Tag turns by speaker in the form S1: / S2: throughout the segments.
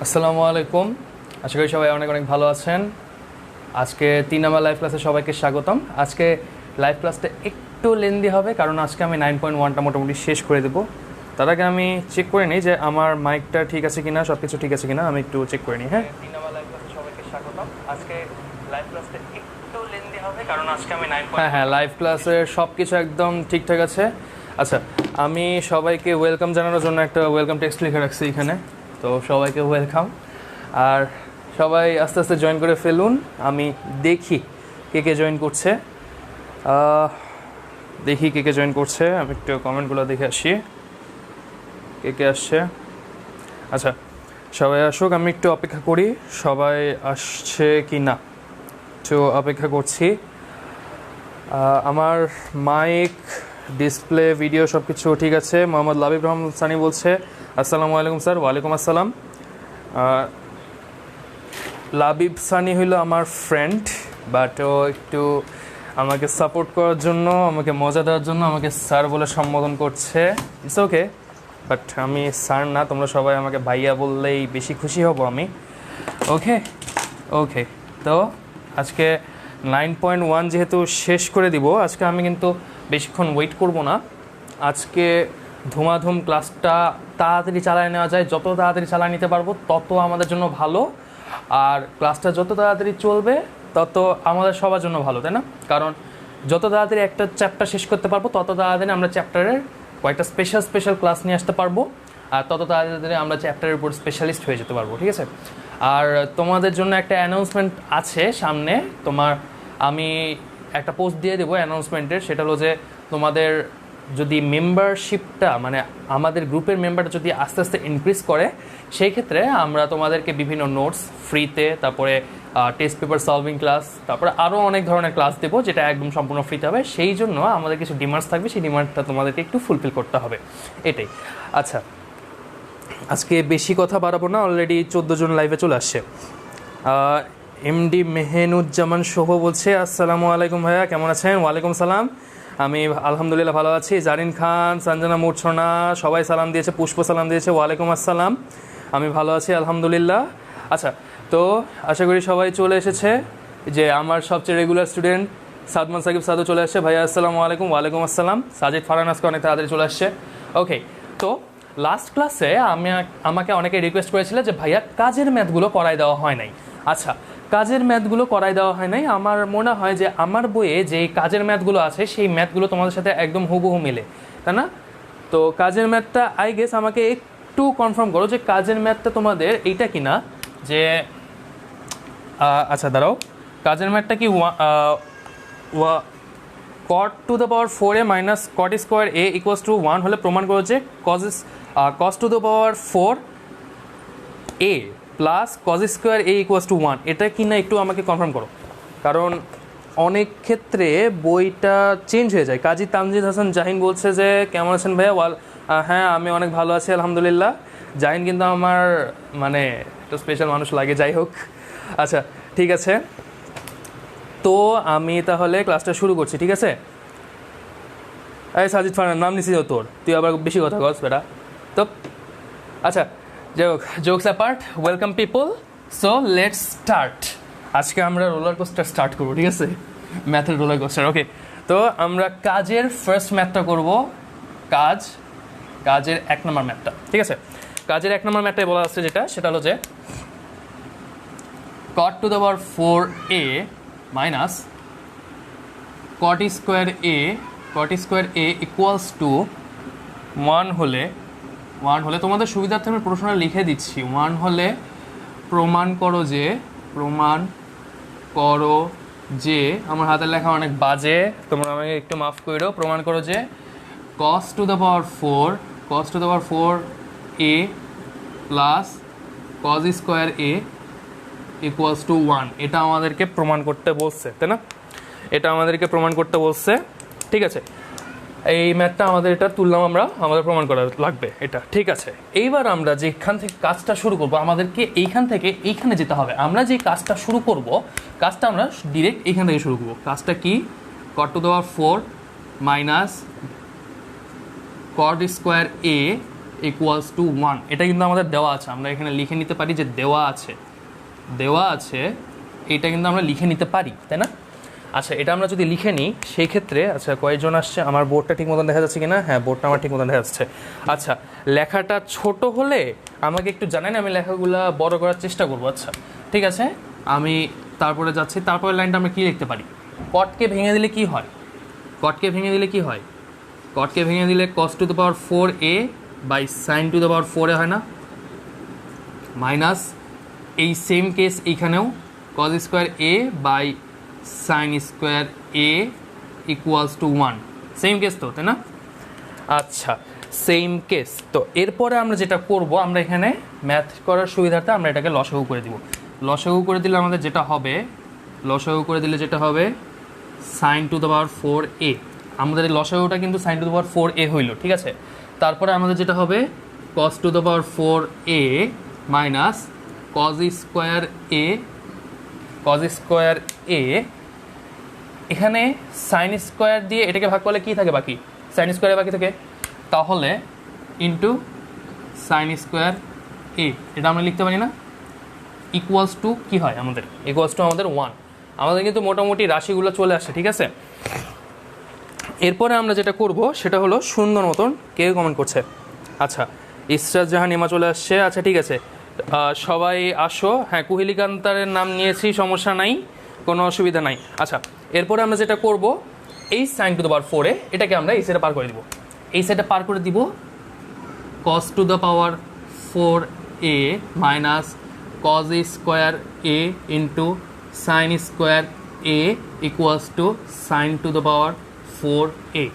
S1: আসসালামু আলাইকুম। আশা করি সবাই অনেক অনেক ভালো আছেন। আজকে 3 নাম্বার লাইভ ক্লাসে সবাইকে স্বাগতম। আজকে লাইভ ক্লাসটা একটু লেন্দি হবে কারণ আজকে আমি 9.1টা মোটামুটি শেষ করে দেবো। তার আগে আমি চেক করে নিই যে আমার মাইকটা ঠিক আছে কিনা, সব কিছু ঠিক আছে কিনা, আমি একটু চেক করে নিই। হ্যাঁ, 3 নাম্বার লাইভ ক্লাসে সবাইকে স্বাগতম। আজকে লাইভ ক্লাসটা একটু লেন্দি হবে কারণ আজকে আমি হ্যাঁ লাইভ ক্লাসের সব কিছু একদম ঠিকঠাক আছে। আচ্ছা, আমি সবাইকে ওয়েলকাম জানানোর জন্য একটা ওয়েলকাম টেক্সট লিখে রাখছি এখানে, তো সবাইকে ওয়েলকাম। আর সবাই আস্তে আস্তে জয়েন করে ফেলুন। আমি দেখি কে কে জয়েন করছে, দেখি কে কে জয়েন করছে। আমি একটু কমেন্টগুলো দেখে আসি কে কে আসছে। আচ্ছা, সবাই আসুক, আমি একটু অপেক্ষা করি সবাই আসছে কি না, একটু অপেক্ষা করছি। আমার মাইক, ডিসপ্লে, ভিডিও সব কিছু ঠিক আছে। মোহাম্মদ লাবিব রহমান সানি বলছে আসসালামু আলাইকুম স্যার। ওয়ালাইকুম আসসালাম। লাবিব সানি হইল আমার ফ্রেন্ড, বাট ও একটু আমাকে সাপোর্ট করার জন্য, আমাকে মজা দেওয়ার জন্য আমাকে স্যার বলে সম্বোধন করছে। ইটস ওকে, বাট আমি স্যার না, তোমরা সবাই আমাকে ভাইয়া বললেই বেশি খুশি হব আমি। ওকে ওকে, তো আজকে 9.1 যেহেতু শেষ করে দিব, আজকে আমি কিন্তু বেশিক্ষণ ওয়েট করব না। আজকে ধুমাধুম ক্লাসটা তাড়াতাড়ি চালিয়ে নেওয়া যায়, যত তাড়াতাড়ি চালিয়ে নিতে পারবো তত আমাদের জন্য ভালো। আর ক্লাসটা যত তাড়াতাড়ি চলবে তত আমাদের সবার জন্য ভালো, তাই না? কারণ যত তাড়াতাড়ি একটা চ্যাপ্টার শেষ করতে পারবো তত তাড়াতাড়ি আমরা চ্যাপ্টারের কয়েকটা স্পেশাল ক্লাস নিয়ে আসতে পারবো, আর তত তাড়াতাড়ি আমরা চ্যাপ্টারের উপর স্পেশালিস্ট হয়ে যেতে পারবো, ঠিক আছে? আর তোমাদের জন্য একটা অ্যানাউন্সমেন্ট আছে সামনে। আমি একটা পোস্ট দিয়ে দেবো অ্যানাউন্সমেন্টের, সেটা হলো যে তোমাদের যদি মেম্বারশিপটা, মানে আমাদের গ্রুপের মেম্বারটা যদি আস্তে আস্তে ইনক্রিজ করে, সেই ক্ষেত্রে আমরা তোমাদেরকে বিভিন্ন নোটস ফ্রিতে, তারপরে টেস্ট পেপার সলভিং ক্লাস, তারপরে আরও অনেক ধরনের ক্লাস দেবো যেটা একদম সম্পূর্ণ ফ্রিতে হবে। সেই জন্য আমাদের কিছু ডিমান্ডস থাকবে, সেই ডিমান্ডটা তোমাদেরকে একটু ফুলফিল করতে হবে, এটাই। আচ্ছা, আজকে বেশি কথা বাড়াবো না, অলরেডি 14 জন লাইভে চলে আসছে। এমডি মেহেনুজ্জামান শোভ বলছে আসসালামু আলাইকুম ভাইয়া, কেমন আছেন? ওয়ালাইকুম সালাম, আমি আলহামদুলিল্লাহ ভালো আছি। জারিন খান, সঞ্জনা মূর্ছনা সবাই সালাম দিয়েছে, পুষ্প সালাম দিয়েছে, ওয়ালাইকুম আসসালাম, আমি ভালো আছি আলহামদুলিল্লাহ। আচ্ছা, তো আশা করি সবাই চলে এসেছে। যে আমার সবচেয়ে রেগুলার স্টুডেন্ট সাদমান সাকিব সাদু চলে আসছে। ভাইয়া আসসালামু আলাইকুম। ওয়ালাইকুম আসসালাম। সাজিদ ফারহান আজকে অনেক তাড়াতাড়ি চলে আসছে। ওকে, তো লাস্ট ক্লাসে আমাকে অনেকে রিকোয়েস্ট করেছিল যে ভাইয়া কাজের ম্যাথগুলো করাই দেওয়া হয় নাই। আচ্ছা, কাজের ম্যাথগুলো করাই দেওয়া হয় নাই। আমার মনে হয় যে আমার বইয়ে যে কাজের ম্যাথগুলো আছে সেই ম্যাথগুলো তোমাদের সাথে একদম হুবহু মিলে, তাই না? তো কাজের ম্যাথটা আই গেস আমাকে একটু কনফার্ম করো যে কাজের ম্যাথটা তোমাদের এইটা কি না, যে আচ্ছা দাঁড়াও, কাজের ম্যাথটা কি cot two the power 4a minus cot square a equals to 1 হলে প্রমাণ করো যে cos to the power 4a plus cos square a equals to 1, এটা কি না একটু আমাকে কনফার্ম করো, কারণ অনেক ক্ষেত্রে বইটা চেঞ্জ হয়ে যায়। কাজী তামজিদ হাসান জাহিন বলছে যে কেমন আছেন ভাইয়া? হ্যাঁ, আমি অনেক ভালো আছি আলহামদুলিল্লাহ। জাহিন কিন্তু আমার মানে একটু স্পেশাল মানুষ লাগে, যাই হোক। আচ্ছা, ঠিক আছে, তো আমি তাহলে ক্লাসটা শুরু করছি, ঠিক আছে? এই সাজিদ ফারহান, নাম নিছি তোর, তুই আবার বেশি কথা কস বেটা। তো আচ্ছা, যাই হোক, jokes apart, welcome people, so let's start. আজকে আমরা রোলার কোস্টার স্টার্ট করবো, ঠিক আছে? ম্যাথের রোলার কোস্টার। ওকে, তো আমরা কাজের ফার্স্ট ম্যাথটা করব। কাজের 1 নম্বর ম্যাথটা, ঠিক আছে? কাজের 1 নম্বর ম্যাথটাই বলা আছে যেটা, সেটা হলো যে cot two the power 4a minus cot square a equals to 1 হলে তোমাদের সুবিধার্থে আমি প্রশ্নটা লিখে দিচ্ছি। 1 হলে প্রমাণ করো যে আমার হাতের লেখা অনেক বাজে, তোমরা আমাকে একটু মাফ করে দাও। প্রমাণ করো যে cos to the power 4a plus cos square a equals to 1, এটা আমাদেরকে প্রমাণ করতে বলছে, তাই না? এটা আমাদেরকে প্রমাণ করতে বলছে, ঠিক আছে? এই ম্যাথটা আমাদের এটা তুললাম, আমাদের প্রমাণ করা লাগবে এটা, ঠিক আছে? এইবার আমরা যেখান থেকে কাজটা শুরু করব, আমাদেরকে এইখান থেকে এইখানে যেতে হবে। আমরা যে কাজটা শুরু করব, কাজটা আমরা ডিরেক্ট এইখান থেকে শুরু করব। কাজটা কি? cot two the power 4 minus cot square a equals to 1। এটা কিন্তু আমাদের দেওয়া আছে, আমরা এখানে লিখে নিতে পারি যে দেওয়া আছে, এটা কিন্তু আমরা লিখে নিতে পারি, তাই না? আচ্ছা, এটা আমরা যদি লিখে নিই সেই ক্ষেত্রে, আচ্ছা কয়েকজন আসছে, আমার বোর্ডটা ঠিক মতন দেখা যাচ্ছে কিনা? হ্যাঁ, বোর্ডটা আমার ঠিক মতন দেখা যাচ্ছে। আচ্ছা, লেখাটা ছোট হলে আমাকে একটু জানেন, আমি লেখাগুলো বড় করার চেষ্টা করবো। আচ্ছা ঠিক আছে, আমি তারপরে যাচ্ছি। তারপরের লাইনটা আমরা কী লিখতে পারি? কটকে ভেঙে দিলে কি হয়? কটকে ভেঙে দিলে cos to the power 4a by sine to the power 4a হয় না? মাইনাস এই সেম কেস এইখানেও cos square a by sine square a equals to 1। Same case তো, তাই না? আচ্ছা, সেম কেস তো। এরপরে আমরা যেটা করব, আমরা এখানে ম্যাথ করার সুবিধার্থে আমরা এটাকে লসাগু করে দিব। লসাগু করে দিলে আমাদের যেটা হবে sign to the power 4a। আমাদের এই লসাগুটা কিন্তু sign to the power 4a হইল, ঠিক আছে? তারপরে আমাদের যেটা হবে cos to the power 4a minus cos square a। এখানে সাইন স্কোয়ার দিয়ে এটাকে ভাগ করলে কি থাকে বাকি? সাইন স্কোয়ারে বাকি থাকে, তাহলে ইন্টু সাইন স্কোয়ার a। এটা আমরা লিখতে পারি না? ইকুয়ালস টু কী হয় আমাদের? ইকুয়ালস টু আমাদের 1। আমাদের কিন্তু মোটামুটি রাশিগুলো চলে আসে, ঠিক আছে? এরপরে আমরা যেটা করব সেটা হলো সুন্দর মতন, কেউ কমেন্ট করছে, আচ্ছা ইসরাত জাহান ইমা চলে আসছে। আচ্ছা ঠিক আছে, সবাই আসো। হ্যাঁ, কুহেলিকান্তারের নাম নিয়েছি, সমস্যা নাই, কোনো অসুবিধা নাই। আচ্ছা, এরপরে আমরা যেটা করব, এই sign to the power 4a এটাকে আমরা এই সাইডে পার করে দিব। এই সাইডে পার করে দিব cos to the power 4a minus cos square a into sine square a equals to sine to the power 4a।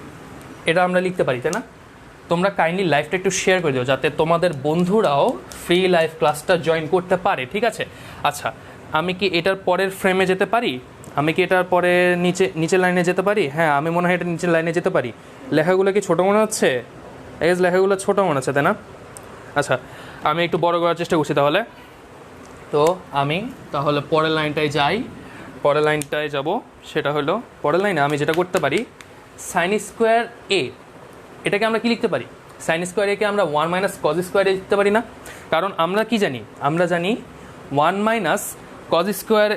S1: এটা আমরা লিখতে পারি, তাই না? তোমরা কাইন্ডলি লাইভটা একটু শেয়ার করে দিও যাতে তোমাদের বন্ধুরাও ফ্রি লাইভ ক্লাসটা জয়েন করতে পারে, ঠিক আছে? আচ্ছা, আমি কি এটার পরের ফ্রেমে যেতে পারি? আমি কি এটার পরে নিচের লাইনে যেতে পারি? হ্যাঁ, আমি মনে হয় এটা নিচের লাইনে যেতে পারি। লেখাগুলো কি ছোটো মনে হচ্ছে? লেখাগুলো ছোটো মনে হচ্ছে, তাই না? আচ্ছা, আমি একটু বড় করার চেষ্টা করছি তাহলে। তো আমি তাহলে পরের লাইনটায় যাই। পরের লাইনটায় যাব, সেটা হলো পরের লাইনে আমি যেটা করতে পারি সাইন স্কোয়ার a, এটাকে আমরা কি লিখতে পারি? সাইন স্কোয়ার একে আমরা 1 মাইনাস কজ স্কোয়ার এ লিখতে পারি না? কারণ আমরা কি জানি? আমরা জানি 1 minus cos square,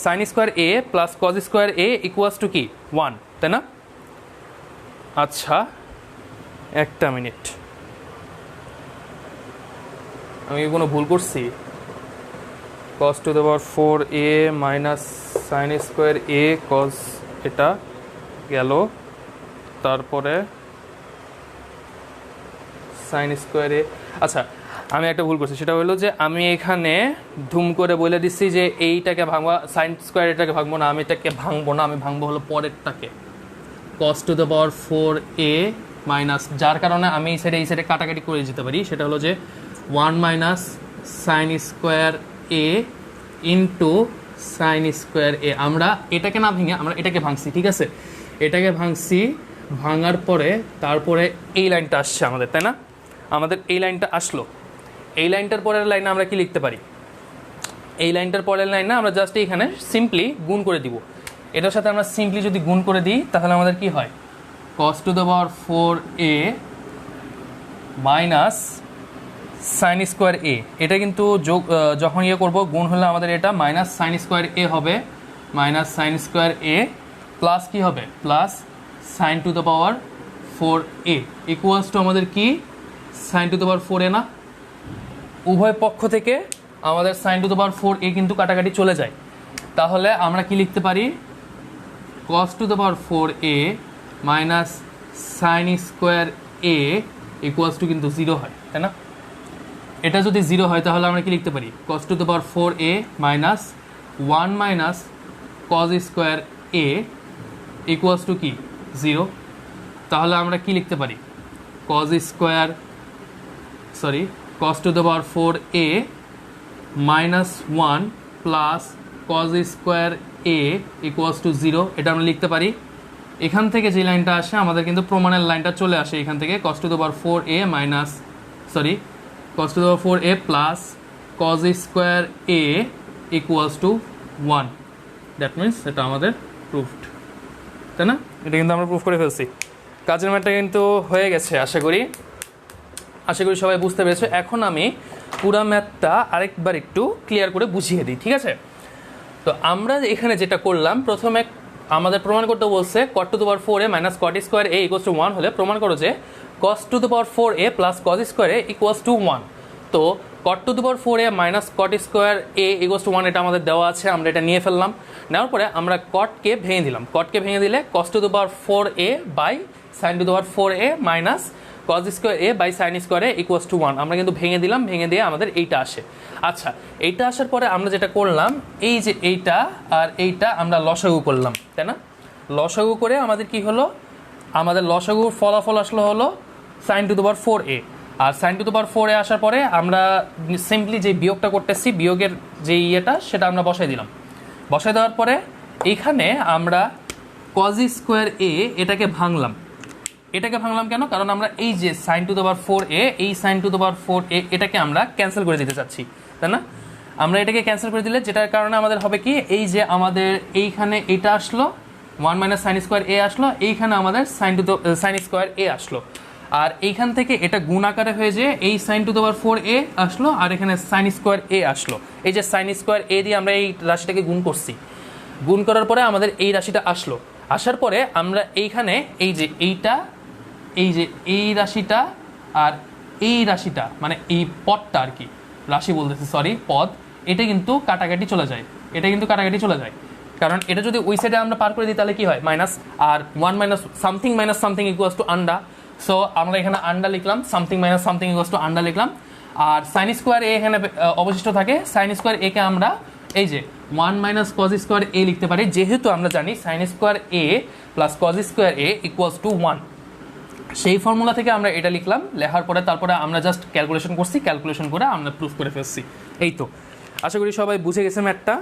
S1: sign square a plus cos square a equals two কি 1, তাই না? আচ্ছা, একটা মিনিট, আমি কোনো ভুল করছি? cos to the power 4a minus sine square a cos, এটা গেল, তারপরে সাইন স্কোয়ার a। আচ্ছা, আমি একটা ভুল করছি, সেটা হলো যে আমি এখানে ধুম করে বলে দিচ্ছি যে এইটাকে ভাঙবো, সাইন স্কোয়ার এটাকে ভাঙবো না, আমি এটাকে ভাঙবো না, আমি ভাঙবো হলো পরেরটাকে cos to the power 4a minus, যার কারণে আমি এই সাইডে কাটাকাটি করে যেতে পারি। সেটা হলো যে 1 minus sine square a into sine square a। আমরা এটাকে না ভেঙে আমরা এটাকে ভাঙছি, ঠিক আছে? এটাকে ভাঙছি, ভাঙার পরে তারপরে এই লাইনটা আসছে আমাদের, তাই না? আমাদের এই লাইনটা আসলো। এই লাইনটার পরের লাইনে আমরা কি লিখতে পারি? এই লাইনটার পরের লাইনে আমরা জাস্ট এইখানে সিম্পলি গুণ করে দিব। এটার সাথে আমরা সিম্পলি যদি গুণ করে দিই তাহলে আমাদের কি হয়? cos to the power 4a minus sine square a। এটা কিন্তু যখন করব গুণ হলে আমাদের এটা মাইনাস সাইন স্কোয়ার a হবে, minus sine square a plus কি হবে? Plus sine to the power 4a equals to আমাদের কি sign to the power 4a না? উভয় পক্ষ থেকে আমাদের sign to the power 4a কিন্তু কাটাকাটি চলে যায়। তাহলে আমরা কি লিখতে পারি? cos to the power 4a minus sine square a equals two কিন্তু 0 হয়, তাই না? এটা যদি 0 হয় তাহলে আমরা কি লিখতে পারি? cos to the power 4a minus 1 minus cos square a equals two কি 0। তাহলে আমরা কি লিখতে পারি? cos to the power 4a minus 1 plus cos square a equals two 0। এটা আমরা লিখতে পারি। এখান থেকে যে লাইনটা আসে আমাদের কিন্তু প্রমাণের লাইনটা চলে আসে এখান থেকে, cos to the power 4a minus cos to the power 4a plus cos square a equals to 1। That means এটা আমাদের প্রুফড, তাই না? এটা কিন্তু আমরা প্রুফ করে ফেলছি। কাজের ম্যাটটা কিন্তু হয়ে গেছে আশা করি। আশা করি সবাই বুঝতে পেরেছো। এখন আমি পুরো ম্যাথটা আরেকবার একটু ক্লিয়ার করে বুঝিয়ে দিই, ঠিক আছে? তো আমরা এখানে যেটা করলাম, প্রথমে আমাদের প্রমাণ করতে বলছে cot two the power 4a minus cot square a equals to 1 হলে প্রমাণ করো যে cos to the power 4a plus cos square a equals to 1। তো cot two the power 4a minus cot square a equals to 1 এটা আমাদের দেওয়া আছে, আমরা এটা নিয়ে ফেললাম। নেওয়ার পরে আমরা cotকে ভেঙে দিলাম, cotকে ভেঙে দিলে cos to the power 4a by sin to the power 4a minus cos square a by sin square a equals to 1 আমরা কিন্তু ভেঙে দিলাম, ভেঙে দিয়ে আমাদের এইটা আসে। আচ্ছা, এইটা আসার পরে আমরা যেটা করলাম, এই যে এইটা আর এইটা আমরা লসাগু করলাম, তাই না? লসাগু করে আমাদের কি হলো, আমাদের লসাগুর ফলাফল আসলো হলো sin to the power 4a। আর sin to the power 4a আসার পরে আমরা সিম্পলি যে বিয়োগটা করতেছি, বিয়োগের যে ইয়েটা সেটা আমরা বসাই দিলাম। বসাই দেওয়ার পরে এইখানে আমরা cos স্কোয়ার a এটাকে ভাঙলাম। এটাকে ভাঙলাম কেন? কারণ আমরা এই যে sin to the power 4a, এই sin to the power 4a এটাকে আমরা ক্যান্সেল করে দিতে চাচ্ছি, তাই না? আমরা এটাকে ক্যান্সেল করে দিলে যেটার কারণে আমাদের হবে কি, এই যে আমাদের এইখানে এটা আসলো 1 মাইনাস সাইন স্কোয়ার a আসলো, এইখানে আমাদের সাইন স্কোয়ার a আসলো, আর এইখান থেকে এটা গুণ আকারে হয়ে যে এই sin to the power 4a আসলো, আর এখানে সাইন স্কোয়ার a আসলো। এই যে সাইন স্কোয়ার a দিয়ে আমরা এই রাশিটাকে গুণ করছি, গুণ করার পরে আমাদের এই রাশিটা আসলো। আসার পরে আমরা এইখানে এই যে এইটা, এই যে এই রাশিটা আর এই রাশিটা, মানে এই পদটা আর কি, রাশি বলতেছি সরি, পদ, এটা কিন্তু কাটাকাটি চলে যায়, এটা কিন্তু কাটাকাটি চলে যায়। কারণ এটা যদি ওই সাইডে আমরা পার করে দিই তাহলে কি হয়, মাইনাস, আর 1 minus something equals to under. So আমরা এখানে আন্ডা লিখলাম, সামথিং ইকুয়ালস টু আন্ডা লিখলাম, আর সাইন স্কোয়ার এ এখানে অবশিষ্ট থাকে। সাইন স্কোয়ার এ কে আমরা এই যে 1 মাইনাস কজ স্কোয়ার এ লিখতে পারি, যেহেতু আমরা জানি sign square A plus cause square A equals to 1। সেই ফর্মুলা থেকে আমরা এটা লিখলাম, লেখার পরে তারপরে আমরা জাস্ট ক্যালকুলেশন করছি, ক্যালকুলেশন করে আমরা প্রুফ করে ফেলছি। এই তো, আশা করি সবাই বুঝে গেছে ম্যাথটা।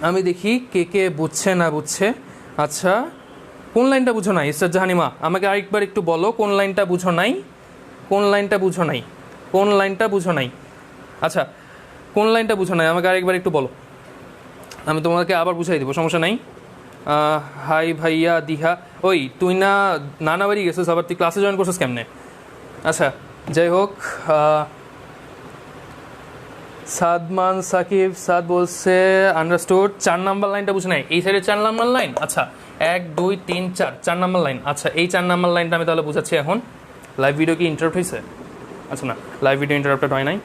S1: আমি দেখি কে কে বুঝছে না বুঝছে। আচ্ছা, কোন লাইনটা বুঝো নাই ইস্টার জাহানিমা? আমাকে আরেকবার একটু বলো কোন লাইনটা বুঝো নাই, কোন লাইনটা বুঝো নাই, কোন লাইনটা বুঝো নাই? আচ্ছা, কোন লাইনটা বুঝো নাই আমাকে আরেকবার একটু বলো, আমি তোমাকে আবার বুঝাই দেবো, সমস্যা নাই। হাই ভাইয়া দিহা, ওই তুই না নানা বাড়ি গেছিস, আবার তুই ক্লাসে জয়েন করছিস কেমনে? আচ্ছা, যাই হোক, সাদমান সাকিব সাদ বলছে আন্ডারস্টুড। 4 নাম্বার লাইনটা বুঝে নাই, এই সাইডে 4 নাম্বার লাইন। আচ্ছা, 1 2 3 4 4 নাম্বার লাইন। আচ্ছা, এই 4 নাম্বার লাইনটা আমি তাহলে বুঝাচ্ছি এখন। লাইভ ভিডিও কি ইন্টারাপ্ট হয়েছে? আচ্ছা, না, লাইভ ভিডিও ইন্টারাপ্টেড হয় নাই।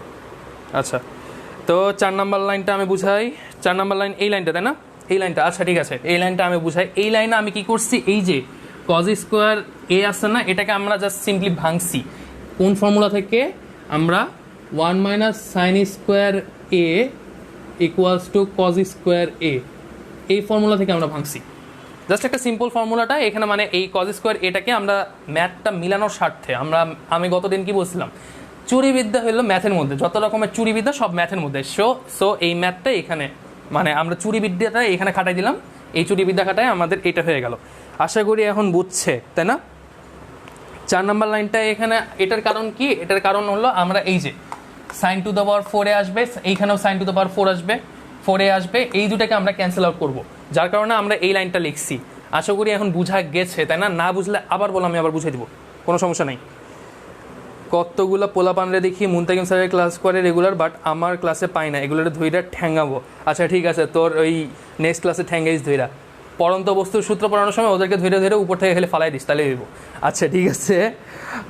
S1: আচ্ছা, তো 4 নাম্বার লাইনটা আমি বুঝাই। 4 নাম্বার লাইন এই লাইনটা, তাই না? এই লাইনটা, আচ্ছা ঠিক আছে, এই লাইনটা আমি বুঝাই। এই লাইনে আমি কি করছি, এই যে কজ স্কোয়ার এ আসছে না, এটাকে আমরা জাস্ট সিম্পলি ভাঙছি। কোন ফর্মুলা থেকে? আমরা 1 minus sine square A equals to cos square A, এই ফর্মুলা থেকে আমরা ভাঙছি। জাস্ট একটা সিম্পল ফর্মুলাটা এখানে, মানে এই কজ স্কোয়ার এটাকে আমরা ম্যাথটা মিলানোর স্বার্থে আমি গতদিন কি বলছিলাম, চুরিবিদ্যা হলো ম্যাথের মধ্যে, যত রকমের চুরিবিদ্যা সব ম্যাথের মধ্যে। সো এই ম্যাথটা এখানে, মানে আমরা চুরিবিদ্যাটা এখানে খাটাই দিলাম, এই চুরিবিদ্যা খাটায় আমাদের এটা হয়ে গেল। আশা করি এখন বুঝছে, তাই না? 4 নাম্বার লাইনটা এখানে, এটার কারণ কি? এটার কারণ হলো আমরা এই যে সাইন টু দ্য পাওয়ার 4 এ আসবে, এইখানেও সাইন টু দ্য পাওয়ার 4 আসবে, 4 এ আসবে, এই দুটাকে আমরা ক্যান্সেল আউট করবো, যার কারণে আমরা এই লাইনটা লিখছি। আশা করি এখন বুঝা গেছে, তাই না? না বুঝলে আবার বলো, আমি আবার বুঝিয়ে দিব, কোনো সমস্যা নাই। কতগুলো পোলাপানরে দেখি মুনতাকিম স্যারের ক্লাস করে রেগুলার, বাট আমার ক্লাসে পাই না, এগুলোর ধৈরা ঠ্যাঙ্গাবো। আচ্ছা ঠিক আছে, তোর ওই নেক্সট ক্লাসে ঠ্যাঙ্গাইস ধৈরা, পরন্ত বস্তুর সূত্র পড়ানোর সময় ওদেরকে ধৈরে ধৈরে উপর থেকে খেলে ফালাই দিস, তাহলে হইব। আচ্ছা ঠিক আছে।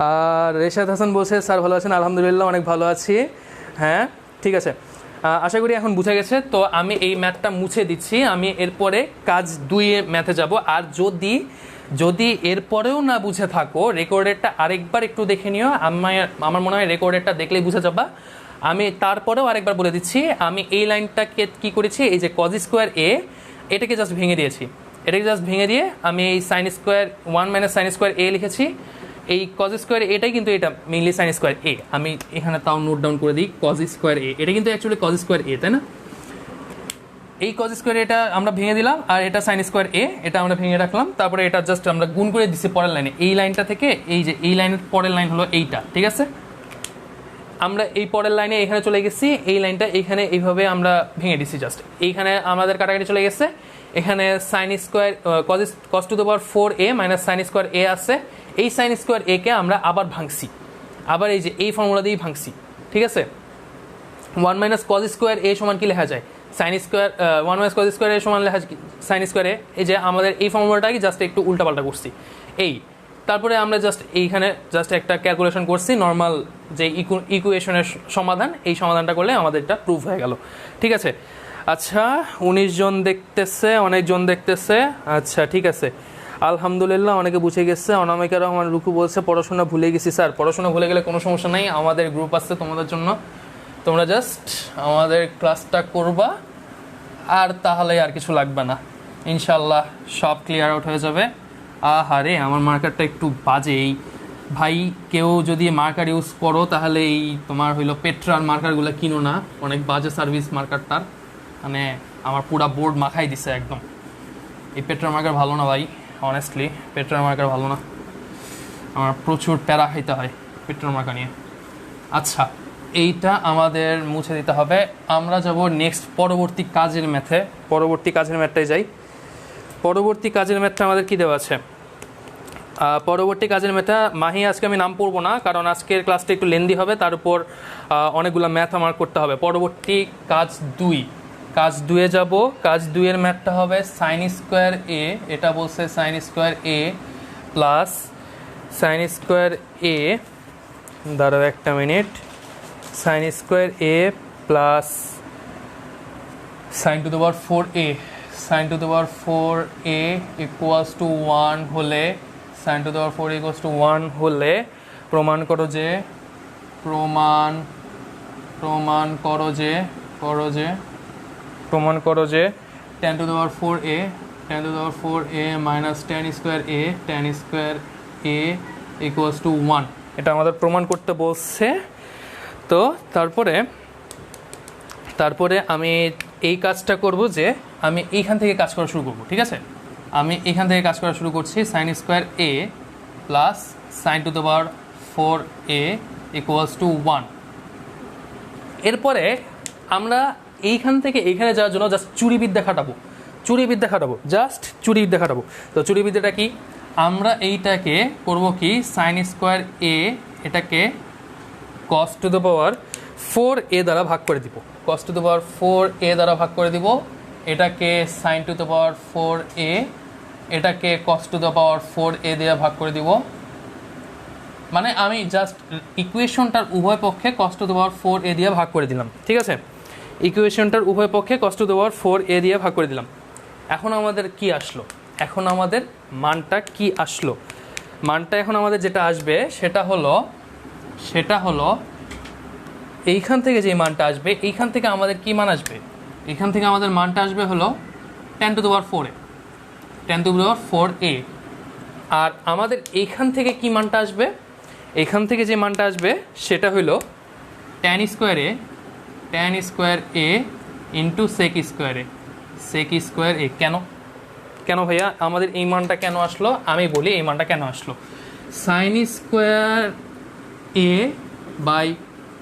S1: আর রেশাদ হাসান বলছে স্যার ভালো আছেন? আলহামদুলিল্লাহ, অনেক ভালো আছি। হ্যাঁ ঠিক আছে, আশা করি এখন বুঝে গেছে। তো আমি এই ম্যাথটা মুছে দিচ্ছি, আমি এরপরে কাজ 2 ম্যাথে যাব। আর যদি এরপরেও না বুঝে থাকো, রেকর্ডেরটা আরেকবার একটু দেখে নিও, আমার মনে হয় রেকর্ডেরটা দেখলেই বুঝে যাবা। আমি তারপরেও আরেকবার বলে দিচ্ছি, আমি এই লাইনটাকে কি করেছি, এই যে কজ স্কোয়ার এ এটাকে জাস্ট ভেঙে দিয়েছি, এটাকে জাস্ট ভেঙে দিয়ে আমি এই sine square 1 minus sine square A লিখেছি। এই কজ স্কোয়ার এটাই কিন্তু এটা মেইনলি সাইন স্কোয়ার এ, আমি এখানে তাও নোট ডাউন করে দিই, কজ স্কোয়ার এ এটা কিন্তু অ্যাকচুয়ালি কজ স্কোয়ার এ, তাই না? এই কজ স্কোয়ার এটা আমরা ভেঙে দিলাম, আর এটা সাইন স্কোয়ার এ এটা আমরা ভেঙে রাখলাম। তারপরে এটা জাস্ট আমরা গুণ করে দিচ্ছি পরের লাইনে, এই লাইনটা থেকে এই যে এই লাইনের পরের লাইন হলো এইটা, ঠিক আছে? আমরা এই পরের লাইনে এখানে চলে গেছি, এই লাইনটা এখানে এইভাবে আমরা ভেঙে দিচ্ছি জাস্ট, এইখানে আমাদের কাটাকাটি চলে গেছে। এখানে sine square cos to the power 4a minus sine square A আছে, এই সাইন স্কোয়ার এ কে আমরা আবার ভাঙছি, আবার এই যে এই ফর্মুলা দিয়েই ভাঙছি, ঠিক আছে। 1 মাইনাস কজ স্কোয়ার এ সমান কি লেখা যায়, sine square, 1 minus cos square A সমান লেখা যায় সাইন স্কোয়ার এ। এই যে আমাদের এই ফর্মুলাটাকে জাস্ট একটু উল্টাপাল্টা করছি এই, তারপরে আমরা জাস্ট এইখানে জাস্ট একটা ক্যালকুলেশন করছি নর্মাল যে ইকুয়েশনের সমাধান, এই সমাধানটা করলে আমাদের এটা প্রুভ হয়ে গেল, ঠিক আছে। আচ্ছা 19 জন দেখতেছে, অনেকজন দেখতেছে, আচ্ছা ঠিক আছে আলহামদুলিল্লাহ, অনেকে বুঝে গেছে। অনামিকা রহমান রুকু বলছে পড়াশোনা ভুলে গেছি। স্যার পড়াশোনা ভুলে গেলে কোনো সমস্যা নাই, আমাদের গ্রুপ আছে তোমাদের জন্য, তোমরা জাস্ট আমাদের ক্লাসটা করবা আর তাহলে আর কিছু লাগবে না, ইনশাল্লাহ সব ক্লিয়ার আউট হয়ে যাবে। আহারে আমার মার্কারটা একটু বাজে, এই ভাই কেউ যদি মার্কার ইউজ করো তাহলে এই তোমার হইলো পেট্রার মার্কারগুলো কিনো না, অনেক বাজে সার্ভিস মার্কারটার, মানে আমার পুরা বোর্ড মাখাই দিছে একদম। এই পেট্রার মার্কার ভালো না ভাই, অনেস্টলি পেট্রার মার্কার ভালো না, আমার প্রচুর প্যারা খাইতে হয় পেট্রার মার্কার নিয়ে। আচ্ছা এইটা আমাদের মুছে দিতে হবে। আমরা যাব নেক্সট পরবর্তী কাজের ম্যাথে, পরবর্তী কাজের ম্যাথটাই যাই। পরবর্তী কাজের ম্যাথটা আমাদের কী দেওয়া আছে, পরবর্তী কাজের ম্যাথটা মাহি আজকে আমি নাম পড়বো না, কারণ আজকের ক্লাসটা একটু লেন্দি হবে, তার উপর অনেকগুলো ম্যাথ আমার করতে হবে। পরবর্তী কাজ 2, কাজ 2-এ যাব। কাজ 2-এর ম্যাথটা হবে সাইন স্কোয়ার এ, এটা বলছে sine square A plus sine square a, দাঁড়াও একটা minute, sine square A plus sine to the power 4a, sine to the power 4a equals to 1 হলে, sine to the power 4 equals to 1 হলে প্রমাণ করো যে tan to the power 4a, tan to the power 4a minus tan square a equals to 1, এটা আমাদের প্রমাণ করতে বলছে। তো তারপরে আমি এই কাজটা করব যে আমি এইখান থেকে কাজ করা শুরু করব, ঠিক আছে। আমি এইখান থেকে কাজ করা শুরু করছি, sign square A plus sine to the power 4a equals to 1। এরপরে আমরা এইখান থেকে এইখানে যাওয়ার জন্য জাস্ট চুরিবিদ্যা খাটাবো, জাস্ট চুরিবিদ্যা খাটাবো। তো চুরিবিদ্যাটা কি, আমরা এইটাকে করব কি, সাইন স্কোয়ার এ এটাকে কস টু দ্য পাওয়ার 4a দ্বারা ভাগ করে দিব, কস টু দ্য পাওয়ার 4a দ্বারা ভাগ করে দিব, এটাকে sign to the power 4a, এটাকে কস টু দ্য পাওয়ার 4a দিয়ে ভাগ করে দিব। মানে আমি জাস্ট ইকুয়েশনটার উভয় পক্ষে কস টু দ্য পাওয়ার 4a দিয়ে ভাগ করে দিলাম, ঠিক আছে। ইকুয়েশনটার উভয় পক্ষে কস টু দ্য পাওয়ার 4a দিয়ে ভাগ করে দিলাম। এখন আমাদের কি আসলো, এখন আমাদের মানটা কি আসলো, মানটা এখন আমাদের যেটা আসবে সেটা হলো এইখান থেকে যে মানটা আসবে, এইখান থেকে আমাদের কি মান আসবে, এখান থেকে আমাদের মানটা আসবে হলো tan to the power 4a, tan to the power 4a। আর আমাদের এইখান থেকে কি মানটা আসবে, এইখান থেকে যে মানটা আসবে সেটা হলো tan square a into sec square a। কেন ভাইয়া আমাদের এই মানটা কেন আসলো, আমি বলি এই মানটা কেন আসলো। Sine square a by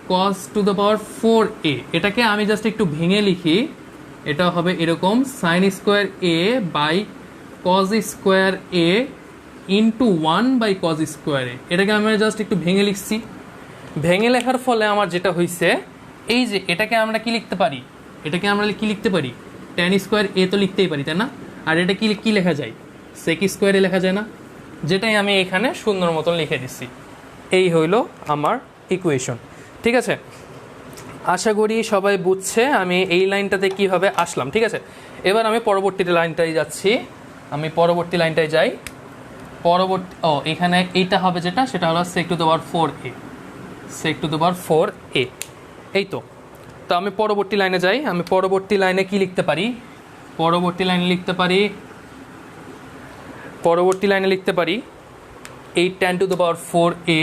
S1: cos to the power 4a, এটাকে আমি জাস্ট একটু ভেঙে লিখি, এটা হবে এরকম, sine square a by cos square a into 1 by cos square a, এটাকে আমি জাস্ট একটু ভেঙে লিখছি। ভেঙে লেখার ফলে আমার যেটা হয়েছে, এই যে এটাকে আমরা কি লিখতে পারি, tan স্কোয়ার a তো লিখতেই পারি, তাই না। আর এটা কি লেখা যায়, sec স্কোয়ার a লেখা যায় না, যেটাই আমি এখানে সুন্দর মতন লিখে দিচ্ছি। এই হইল আমার ইকুয়েশন, ঠিক আছে। আশা করি সবাই বুঝছে আমি এই লাইনটাতে কিভাবে আসলাম, ঠিক আছে। এবার আমি পরবর্তী লাইনটাই যাচ্ছি, এখানে এইটা হবে যেটা, সেটা হলো sec two the power 4a, এই তো। তো আমি পরবর্তী লাইনে যাই, আমি পরবর্তী লাইনে কি লিখতে পারি, পরবর্তী লাইনে লিখতে পারি এই tan to the power 4a,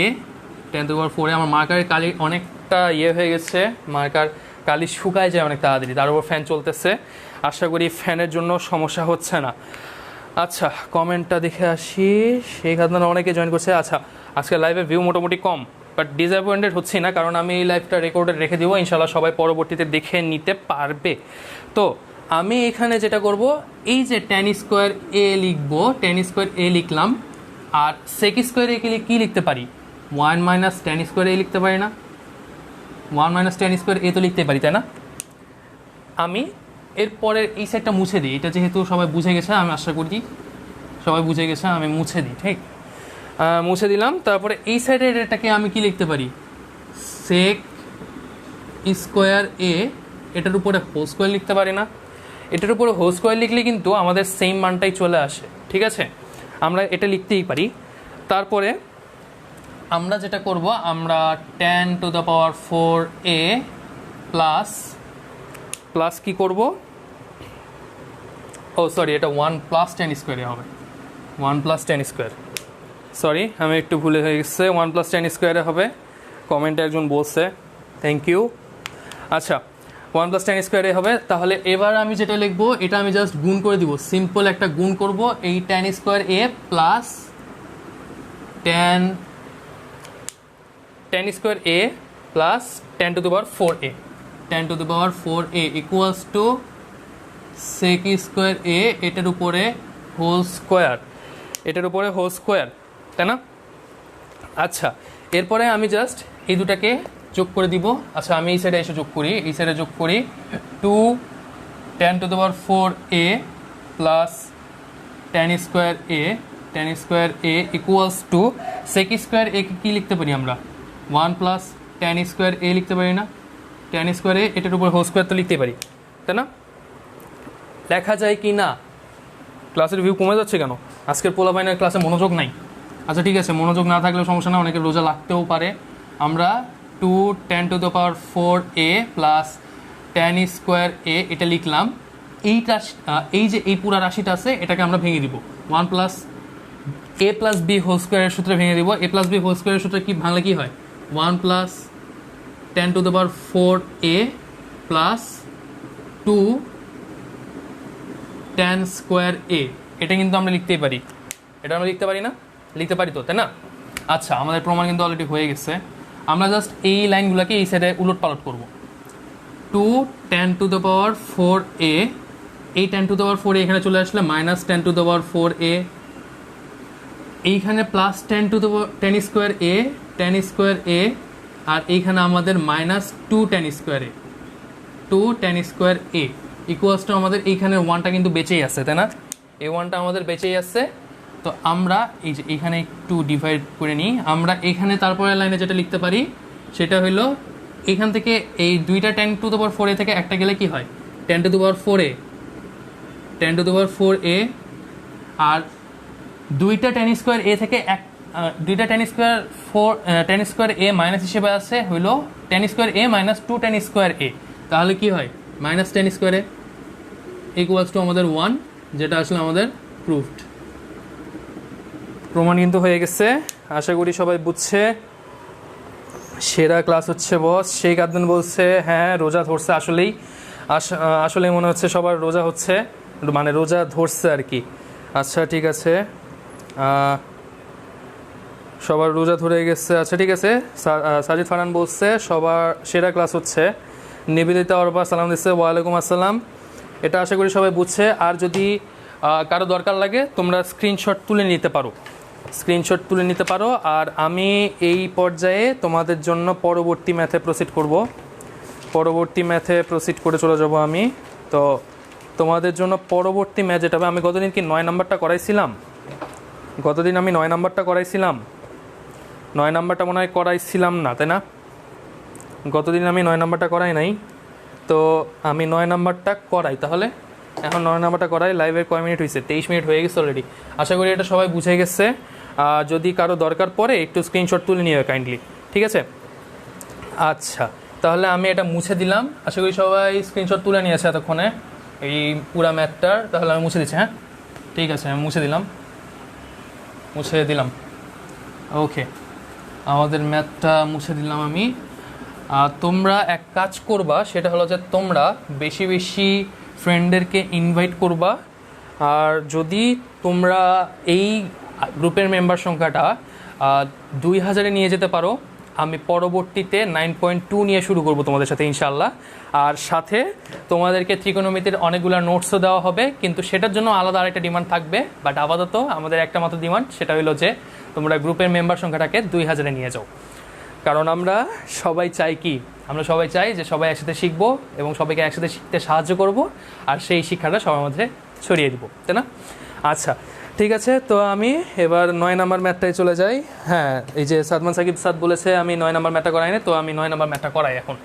S1: আমার মার্কারের কালি অনেকটা হয়ে গেছে, মার্কার কালি শুকায় যায় অনেক তাড়াতাড়ি, তার উপর ফ্যান চলতেছে, আশা করি ফ্যানের জন্য সমস্যা হচ্ছে না। আচ্ছা কমেন্টটা দেখে আসি, শেখ আদনান অনেকে জয়েন করছে। আচ্ছা আজকে লাইভে ভিউ মোটামুটি কম, বাট ডিসঅ্যাপয়েন্টেড হচ্ছি না, কারণ আমি এই লাইভটা রেকর্ডে রেখে দেবো, ইনশাল্লাহ সবাই পরবর্তীতে দেখে নিতে পারবে। তো আমি এখানে যেটা করব, এই যে tan স্কোয়ার a লিখবো, tan স্কোয়ার a লিখলাম, আর sec স্কোয়ার a কি লিখতে পারি, 1 মাইনাস টেন স্কোয়ার এ লিখতে পারি না? 1 মাইনাস টেন স্কোয়ার এ তো লিখতে পারি, তাই না? আমি এরপরের এই সাইডটা মুছে দিই, এটা যেহেতু সবাই বুঝে গেছে, আমি আশা করি সবাই বুঝে গেছে, আমি মুছে দিই। ঠিক, মুছে দিলাম। তারপরে এই সাইডের এটাকে আমি কি লিখতে পারি? সেক স্কোয়ার এ, এটার উপরে হোল স্কোয়ার লিখতে পারি না? এটার উপরে হোল স্কোয়ার লিখলে কিন্তু আমাদের সেম মানটাই চলে আসে, ঠিক আছে? আমরা এটা লিখতেই পারি। তারপরে আমরা যেটা করব, আমরা tan to the power 4a plus কি করব? ও সরি, এটা 1 প্লাস টেন স্কোয়ারে হবে, 1 প্লাস টেন স্কোয়ার। সরি, আমি একটু ভুলে হয়ে গেছে, 1 প্লাস টেন স্কোয়ারে হবে, কমেন্টে একজন বলছে, থ্যাংক ইউ। আচ্ছা, 1 প্লাস টেন স্কোয়ারে হবে। তাহলে এবার আমি যেটা লিখবো, এটা আমি জাস্ট গুণ করে দিব, সিম্পল একটা গুণ করব, এই tan square A plus tan square A plus tan to the power 4a, tan to the power 4a equals to sec square A, এটার উপরে হোল স্কোয়ার, এটার উপরে হোল স্কোয়ার, তাই না? আচ্ছা, এরপরে আমি জাস্ট এই দুটাকে যোগ করে দিব। আচ্ছা, আমি এই সাইডে এসে যোগ করি, এই সাইডে যোগ করি 2 tan to the power 4a plus tan square A equals to sec square A কি লিখতে পারি আমরা? 1 প্লাস tan স্কোয়ার এ লিখতে পারি না? tan স্কোয়ার এ, এটার উপর হোল স্কোয়ার তো লিখতে পারি, তাই না? লেখা যায় কি না? ক্লাসের ভিউ কমে যাচ্ছে কেন? আজকের পোলাপাইনের ক্লাসে মনোযোগ নাই। আচ্ছা ঠিক আছে, মনোযোগ না থাকলেও সমস্যা না, অনেকের রোজা লাগতেও পারে। আমরা 2 tan to the power 4a plus tan square এ এটা লিখলাম। এই যে এই পুরা রাশিটা আছে, এটাকে আমরা ভেঙে দিব, 1 plus a plus b whole স্কোয়ারের সূত্রে ভেঙে দিব। a প্লাস বি হোল স্কোয়ারের সূত্রে কি ভাঙলে কি হয়? 1 plus tan to the power 4a plus 2 tan square এ, এটা কিন্তু আমরা লিখতেই পারি। এটা আমরা লিখতে পারি না? লিখতে পারি তো, তাই না? আচ্ছা, আমাদের প্রমাণ কিন্তু অলরেডি হয়ে গেছে। আমরা জাস্ট এই লাইনগুলোকে এই সাইডে উলট পালট করব। 2 tan to the power 4a, এই tan to the power 4a এখানে চলে আসলে minus tan to the power 4a, এইখানে plus tan to the power tan square A, আর এইখানে আমাদের minus 2 tan square A equals to আমাদের এইখানে 1টা কিন্তু বেঁচেই আছে, তাই না? এই 1টা আমাদের বেঁচেই আছে। তো আমরা এই যে এইখানে একটু ডিভাইড করে নিই, আমরা এখানে তারপরে লাইনে যেটা লিখতে পারি সেটা হলো এখান থেকে এই দুইটা tan to the power 4a থেকে একটা গেলে কি হয়? tan to the power 4a, আর দুইটা tan স্কোয়ার এ থেকে দুইটা tan স্কোয়ার এ মাইনাস হিসেবে আছে হইলো tan square A minus 2 tan square A. তাহলে কি হয়? Minus tan square A equals to আমাদের 1, যেটা আসলে আমাদের প্রুফড। প্রমাণ কিন্তু হয়ে গেছে, আশা করি সবাই বুঝছে। সেরা ক্লাস হচ্ছে বস। শেখ আদনান বলছে হ্যাঁ রোজা ধরছে, আসলেই মনে হচ্ছে সবার রোজা হচ্ছে, মানে রোজা ধরছে আর কি। আচ্ছা ঠিক আছে, সবার রোজা ধরে গেছে। আচ্ছা ঠিক আছে, সাজিদ ফারহান বলছে সবার সেরা ক্লাস হচ্ছে। নিবেদিতা অরবা সালাম দিচ্ছে, ওয়ালাইকুম আসসালাম। এটা আশা করি সবাই বুঝছে। আর যদি কারো দরকার লাগে তোমরা স্ক্রিনশট তুলে নিতে পারো। আর আমি এই পর্যায়ে তোমাদের জন্য পরবর্তী ম্যাথে প্রসিড করে চলে যাব আমি। তো তোমাদের জন্য পরবর্তী ম্যাথ যেটা হবে, আমি গতদিন কি 9 নাম্বারটা করাইছিলাম? গতদিন আমি 9 নাম্বারটা করাইছিলাম? 9 নাম্বারটা মনে হয় করাইছিলাম না, তাই না? গতদিন আমি 9 নাম্বারটা করাই নাই, তো আমি 9 নাম্বারটা করাই। তাহলে এখন 9 নাম্বারটা করাই। লাইভের কয় মিনিট হয়েছে? 23 মিনিট হয়ে গেছে অলরেডি। আশা করি এটা সবাই বুঝে গেছে। যদি কারো দরকার পড়ে একটু স্ক্রিনশট তুলে নিও কাইন্ডলি, ঠিক আছে? আচ্ছা, তাহলে আমি এটা মুছে দিলাম। আশা করি সবাই স্ক্রিনশট তুলে নিয়েছে এতক্ষণে এই পুরা ম্যাথটার। তাহলে আমি মুছে দিচ্ছি। হ্যাঁ ঠিক আছে, আমি মুছে দিলাম। ওকে, আমাদের ম্যাথটা মুছে দিলাম আমি। তোমরা এক কাজ করবা, সেটা হলো যে তোমরা বেশি বেশি ফ্রেন্ডদেরকে ইনভাইট করবা। আর যদি তোমরা এই গ্রুপের মেম্বার সংখ্যাটা 2000-এ নিয়ে যেতে পারো, আমি পরবর্তীতে 9.2 নিয়ে শুরু করব তোমাদের সাথে ইনশাআল্লাহ। আর সাথে তোমাদেরকে ত্রিকোণমিতির অনেকগুলো নোটসও দেওয়া হবে, কিন্তু সেটার জন্য আলাদা আরেকটা ডিমান্ড থাকবে। বাট আপাতত আমাদের একটা মাত্র ডিমান্ড, সেটা হলো যে তোমরা গ্রুপের মেম্বার সংখ্যাটাকে 2000-এ নিয়ে যাও। কারণ আমরা সবাই চাই কি, আমরা সবাই চাই যে সবাই একসাথে শিখবো এবং সবাইকে একসাথে শিখতে সাহায্য করব, আর সেই শিক্ষাটা সবার মধ্যে ছড়িয়ে দিব, তাই না? আচ্ছা ঠিক আছে, তো আমি এবার 9 নাম্বার ম্যাথটায় চলে যাই। হ্যাঁ, এই যে সাদমান সাকিব স্যার বলেছে আমি 9 নাম্বার ম্যাথটা করাই না, তো আমি 9 নাম্বার ম্যাথটা করাই এখন।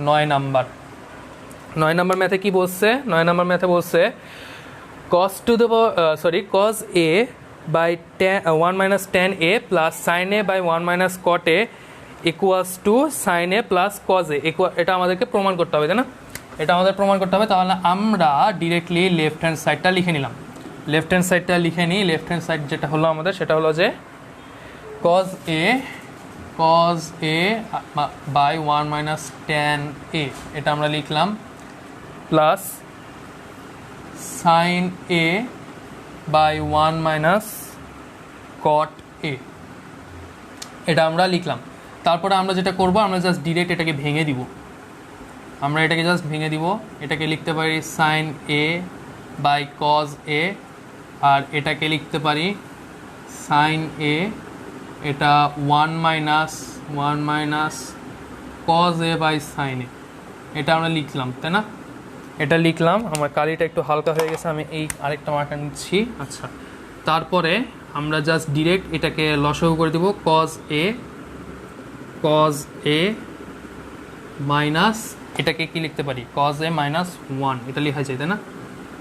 S1: 9 নাম্বার ম্যাথে কি বলছে? 9 নাম্বার ম্যাথে বলছে cos a by 1 minus tan a plus sin a by 1 minus cot a equals to sin a plus cos a। এটা আমাদেরকে প্রমাণ করতে হবে, তাই না? এটা আমাদের প্রমাণ করতে হবে। তাহলে আমরা ডিরেক্টলি লেফট হ্যান্ড সাইডটা লিখে নিলাম। লেফট হ্যান্ড সাইডটা লিখে নিই। লেফট হ্যান্ড সাইড যেটা হলো আমাদের, সেটা হলো যে cos a by 1 minus tan a, এটা আমরা লিখলাম, plus sin a by 1 minus cot a, এটা আমরা লিখলাম। তারপরে আমরা যেটা করব, আমরা জাস্ট ডিরেক্ট এটাকে ভেঙে দিব। এটাকে লিখতে পারি sin a by cos a, আর এটাকে লিখতে পারি sin a, এটা 1 minus cos a by sin a, এটা আমরা লিখলাম, তাই না? এটা লিখলাম। আমার কালিটা একটু হালকা হয়ে গেছে, আমি এই আরেকটা মার্কার নিচ্ছি। আচ্ছা, তারপরে আমরা জাস্ট ডিরেক্ট এটাকে লসাগু করে দেব। cos a মাইনাস, এটাকে কি লিখতে পারি? cos a minus 1, এটা লেখা যায়, তাই না?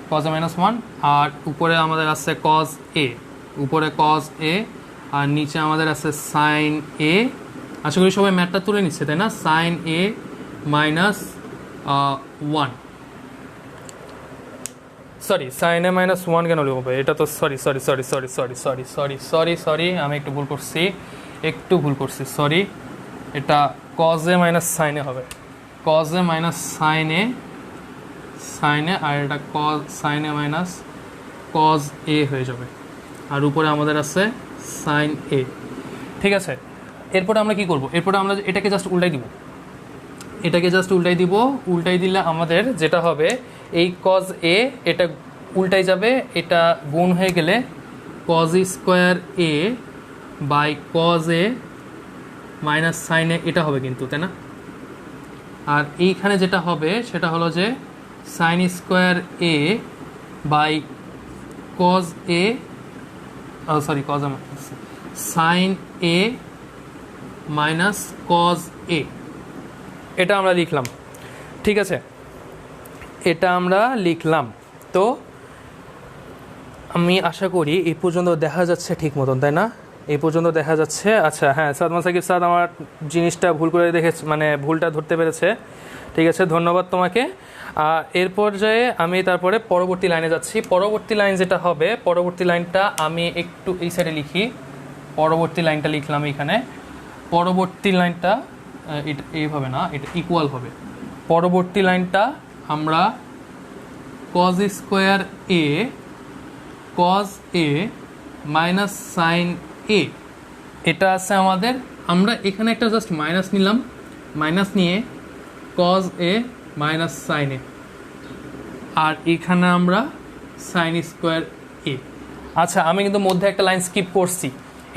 S1: cos a minus 1, আর উপরে আমাদের আছে cos a, আর নিচে আমাদের আছে sin a। আশা করি সবাই ম্যাথটা তুলে নিচ্ছে, তাই না? sin a minus 1, sorry sin a minus 1 কেন লিখবো? এটা তো সরি, আমি একটু ভুল করছি, সরি। এটা cos a minus sin a হবে, cos a minus sin a, আর এটা sin a minus cos a হয়ে যাবে, আর উপরে আমাদের আছে sin a। ঠিক আছে, এরপরে আমরা কি করব? এরপরে আমরা এটাকে জাস্ট উল্টাই দিব। উল্টাই দিলে আমাদের যেটা হবে, এই cos a এটা উল্টাই যাবে, এটা গুণ হয়ে গেলে cos square a by cos a minus sin a, এটা হবে কিন্তু, তাই না? আর এইখানে যেটা হবে সেটা হলো যে sin square a by cos a, sin a minus cos a, এটা আমরা লিখলাম। ঠিক আছে, এটা আমরা লিখলাম। তো আমি আশা করি এই পর্যন্ত দেখা যাচ্ছে ঠিক মতন, তাই না? এই পর্যন্ত দেখা যাচ্ছে। আচ্ছা হ্যাঁ, সাদমান সাকিব স্যার আমার জিনিসটা ভুল করে দেখেছে, মানে ভুলটা ধরতে পেরেছে। ঠিক আছে, ধন্যবাদ তোমাকে। এর পর্যায়ে আমি তারপরে পরবর্তী লাইনে যাচ্ছি। পরবর্তী লাইন যেটা হবে, পরবর্তী লাইনটা আমি একটু এই সাইডে লিখি। পরবর্তী লাইনটা লিখলাম এখানে। পরবর্তী লাইনটা এটা এইভাবে না, এটা ইকুয়াল হবে। পরবর্তী লাইনটা আমরা cos square a cos a minus sin a, এটা আছে আমাদের। আমরা এখানে একটা জাস্ট মাইনাস নিলাম, মাইনাস নিয়ে cos a minus sin a, আর এখানে আমরা sin স্কোয়ার a। আচ্ছা, আমি কিন্তু মধ্যে একটা লাইন স্কিপ করছি।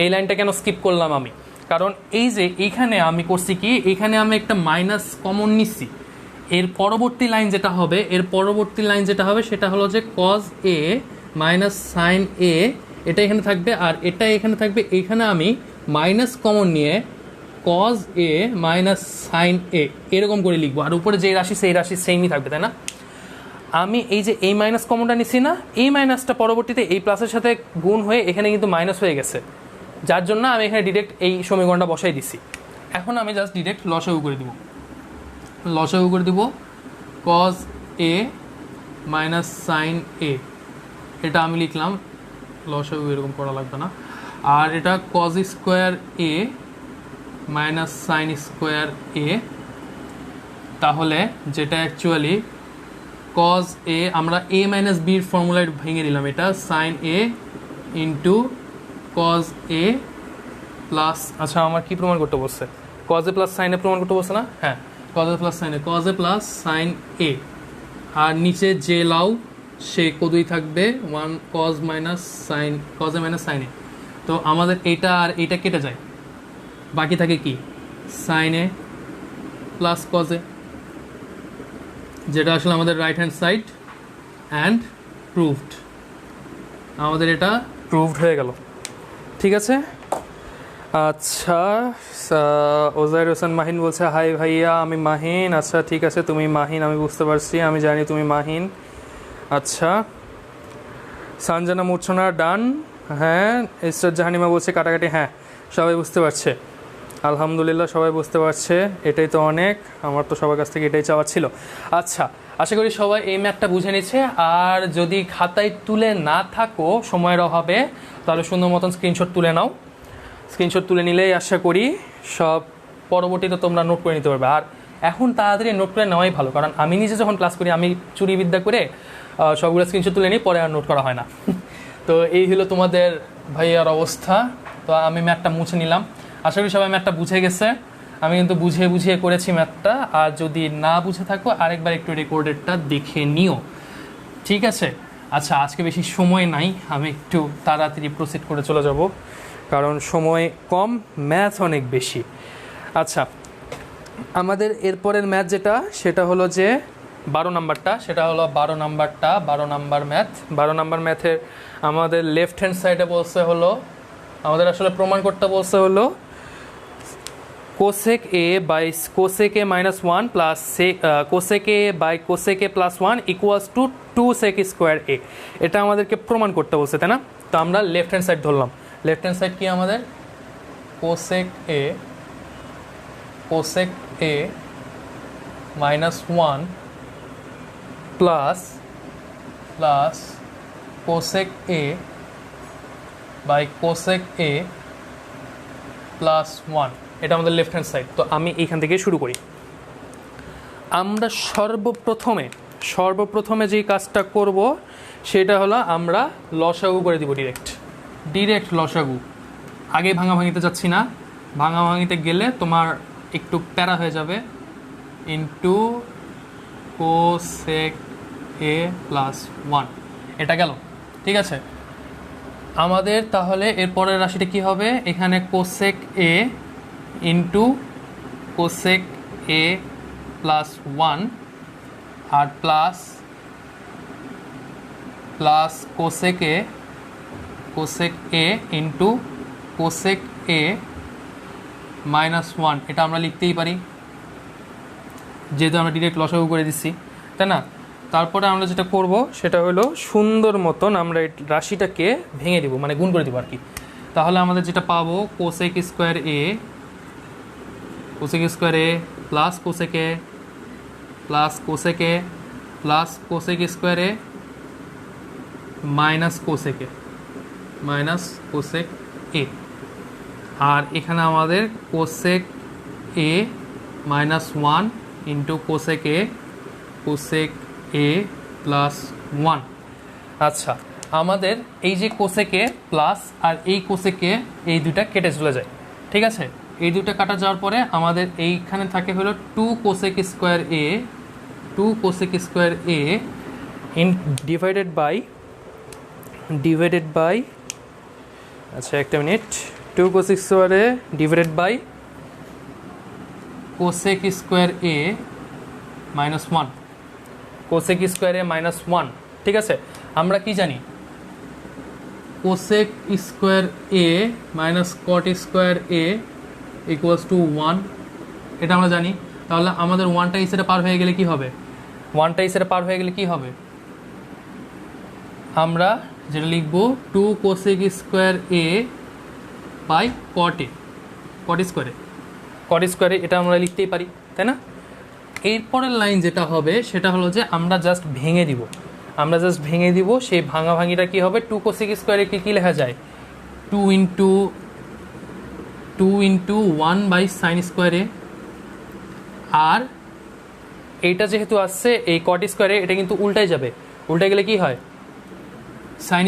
S1: এই লাইনটা কেন স্কিপ করলাম আমি? কারণ এই যে এইখানে আমি করছি কি, এখানে আমি একটা মাইনাস কমন নিচ্ছি। এর পরবর্তী লাইন যেটা হবে সেটা হলো যে cos a minus sin a, এটা এখানে থাকবে, আর এটা এখানে থাকবে। এইখানে আমি মাইনাস কমন নিয়ে cos a minus sin a এরকম করে লিখবো, আর উপরে যে রাশি সেই রাশি সেমই থাকবে, তাই না? আমি এই যে এই মাইনাস কমনটা নিচ্ছি না, এই মাইনাসটা পরবর্তীতে এই প্লাসের সাথে গুণ হয়ে এখানে কিন্তু মাইনাস হয়ে গেছে, যার জন্য আমি এখানে ডিরেক্ট এই সমীকরণটা বসাই দিছি। এখন আমি জাস্ট ডিরেক্ট লসাগু করে দিব cos a minus sin a, এটা আমি লিখলাম। লসাগু এরকম করা লাগবে না। আর এটা cos square a minus sin square a, তাহলে যেটা অ্যাকচুয়ালি cos a, আমরা a মাইনাস b এর ফর্মুলায় ভেঙে নিলাম। এটা sin a into cos a plus, আচ্ছা আমার কি প্রমাণ করতে বলছে? cos a plus sin a প্রমাণ করতে বলছে না? হ্যাঁ, cos a plus sin a, আর নিচে যে লাউ সে কদুই থাকবে 1 cos a minus sin a। তো আমাদের এইটা আর এইটা কেটে যায়, বাকি থাকে কি sine A plus cos a, যেটা আসলে আমাদের right hand side and proved. আমাদের এটা প্রুভড হয়ে গেল, ঠিক আছে। আচ্ছা, ওজাইর হোসেন মাহিন বলছে হাই ভাইয়া, আমি মাহিন। আচ্ছা ঠিক আছে, তুমি মাহিন, আমি বুঝতে পারছি, আমি জানি তুমি মাহিন। আচ্ছা, সানজানা মূর্ছনা ডান। হ্যাঁ, ইস্টার জাহানিমা বলছে কাটাকাটি। হ্যাঁ, সবাই বুঝতে পারছে, আলহামদুলিল্লাহ সবাই বুঝতে পারছে, এটাই তো অনেক, আমার তো সবার কাছ থেকে এটাই চাওয়া ছিল। আচ্ছা, আশা করি সবাই এই ম্যাথটা বুঝে নিচ্ছে। আর যদি খাতায় তুলে না থাকো সময়ের অভাবে, তাহলে সুন্দর মতন স্ক্রিনশট তুলে নাও। স্ক্রিনশট তুলে নিলেই আশা করি সব পরবর্তীতে তোমরা নোট করে নিতে পারবে। আর এখন তাড়াতাড়ি নোট করে নেওয়াই ভালো, কারণ আমি নিজে যখন ক্লাস করি আমি চুরিবিদ্যা করে সবগুলো স্ক্রিনশট তুলে নিই, পরে আর নোট করা হয় না। তো এই হলো তোমাদের ভাইয়ার অবস্থা। তো আমি ম্যাথটা মুছে নিলাম, আশা করি সবাই ম্যাথটা বুঝে গেছে। আমি কিন্তু বুঝিয়ে বুঝিয়ে করেছি ম্যাথটা, আর যদি না বুঝে থাকো আরেকবার একটু রেকর্ডেডটা দেখে নিও, ঠিক আছে। আচ্ছা, আজকে বেশি সময় নাই, আমি একটু তাড়াতাড়ি প্রসিড করে চলে যাব, কারণ সময় কম, ম্যাথ অনেক বেশি। আচ্ছা, আমাদের এরপরের ম্যাথ যেটা, সেটা হলো যে 12 নাম্বারটা, সেটা হলো 12 নাম্বার ম্যাথ। 12 নাম্বার ম্যাথের আমাদের লেফট হ্যান্ড সাইডে বলছে হলো, আমাদের আসলে প্রমাণ করতে বলছে হলো cosec A by cosec A minus 1 plus cosec A by cosec A plus 1 equals to 2 sec square এ। এটা আমাদেরকে প্রমাণ করতে বলছে, তাই না? তো আমরা লেফট হ্যান্ড সাইড ধরলাম। লেফট হ্যান্ড সাইড কি আমাদের? Cosec A minus 1 plus cosec A by cosec A plus 1, এটা আমাদের লেফট হ্যান্ড সাইড। তো আমি এইখান থেকে শুরু করি। আমরা সর্বপ্রথমে যেই কাজটা করব সেটা হলো আমরা লসাগু করে দিব, ডিরেক্ট লসাগু। আগে ভাঙাভাঙিতে যাচ্ছি না, ভাঙাভাঙিতে গেলে তোমার একটু প্যারা হয়ে যাবে। ইন্টু কোসেক এ প্লাস 1, এটা গেল, ঠিক আছে। আমাদের তাহলে এরপরের রাশিটা কি হবে? এখানে cosec a into cosec A plus 1 আর plus cosec a into cosec A minus 1, এটা আমরা লিখতেই পারি যেহেতু আমরা ডিরেক্ট লসাগু করে দিচ্ছি, তাই না? তারপরে আমরা যেটা করব সেটা হলো সুন্দর মতন আমরা এই রাশিটাকে ভেঙে দিব, মানে গুণ করে দিব আর কি। তাহলে আমাদের যেটা পাবো cosec square A plus cosec A plus cosec square A minus cosec A, আর এখানে আমাদের কোসেক এ মাইনাস 1 ইন্টু কোসেক এ প্লাস 1। আচ্ছা, আমাদের এই যে কোসেকে প্লাস আর এই কোসেকে, এই দুটা কেটে চলে যায়, ঠিক আছে। এই দুটা কাটা যাওয়ার পরে আমাদের এইখানে থাকে হলো 2 cosec square a in divided by আচ্ছা একটা minute, 2 cosec square a divided by cosec square A minus 1, cosec square A minus 1, ঠিক আছে। আমরা কি জানি? Cosec square A minus cot square A equals to 1, এটা আমরা জানি। তাহলে আমাদের 1টা এই সাইডে পার হয়ে গেলে কি হবে? আমরা যেটা লিখবো 2 cosec square A by cot স্কোয়ারে, এটা আমরা লিখতেই পারি, তাই না? এরপরের লাইন যেটা হবে সেটা হলো যে আমরা জাস্ট ভেঙে দিব। সেই ভাঙাভাঙিটা কি হবে? 2 কোসেক স্কোয়ারে কি লেখা যায়? 2 ইন্টু 1 বাই সাইন স্কোয়ারে, আর এইটা যেহেতু আসছে এই কট স্কোয়ারে, এটা কিন্তু উল্টাই যাবে। উল্টে গেলে কি হয়? Sine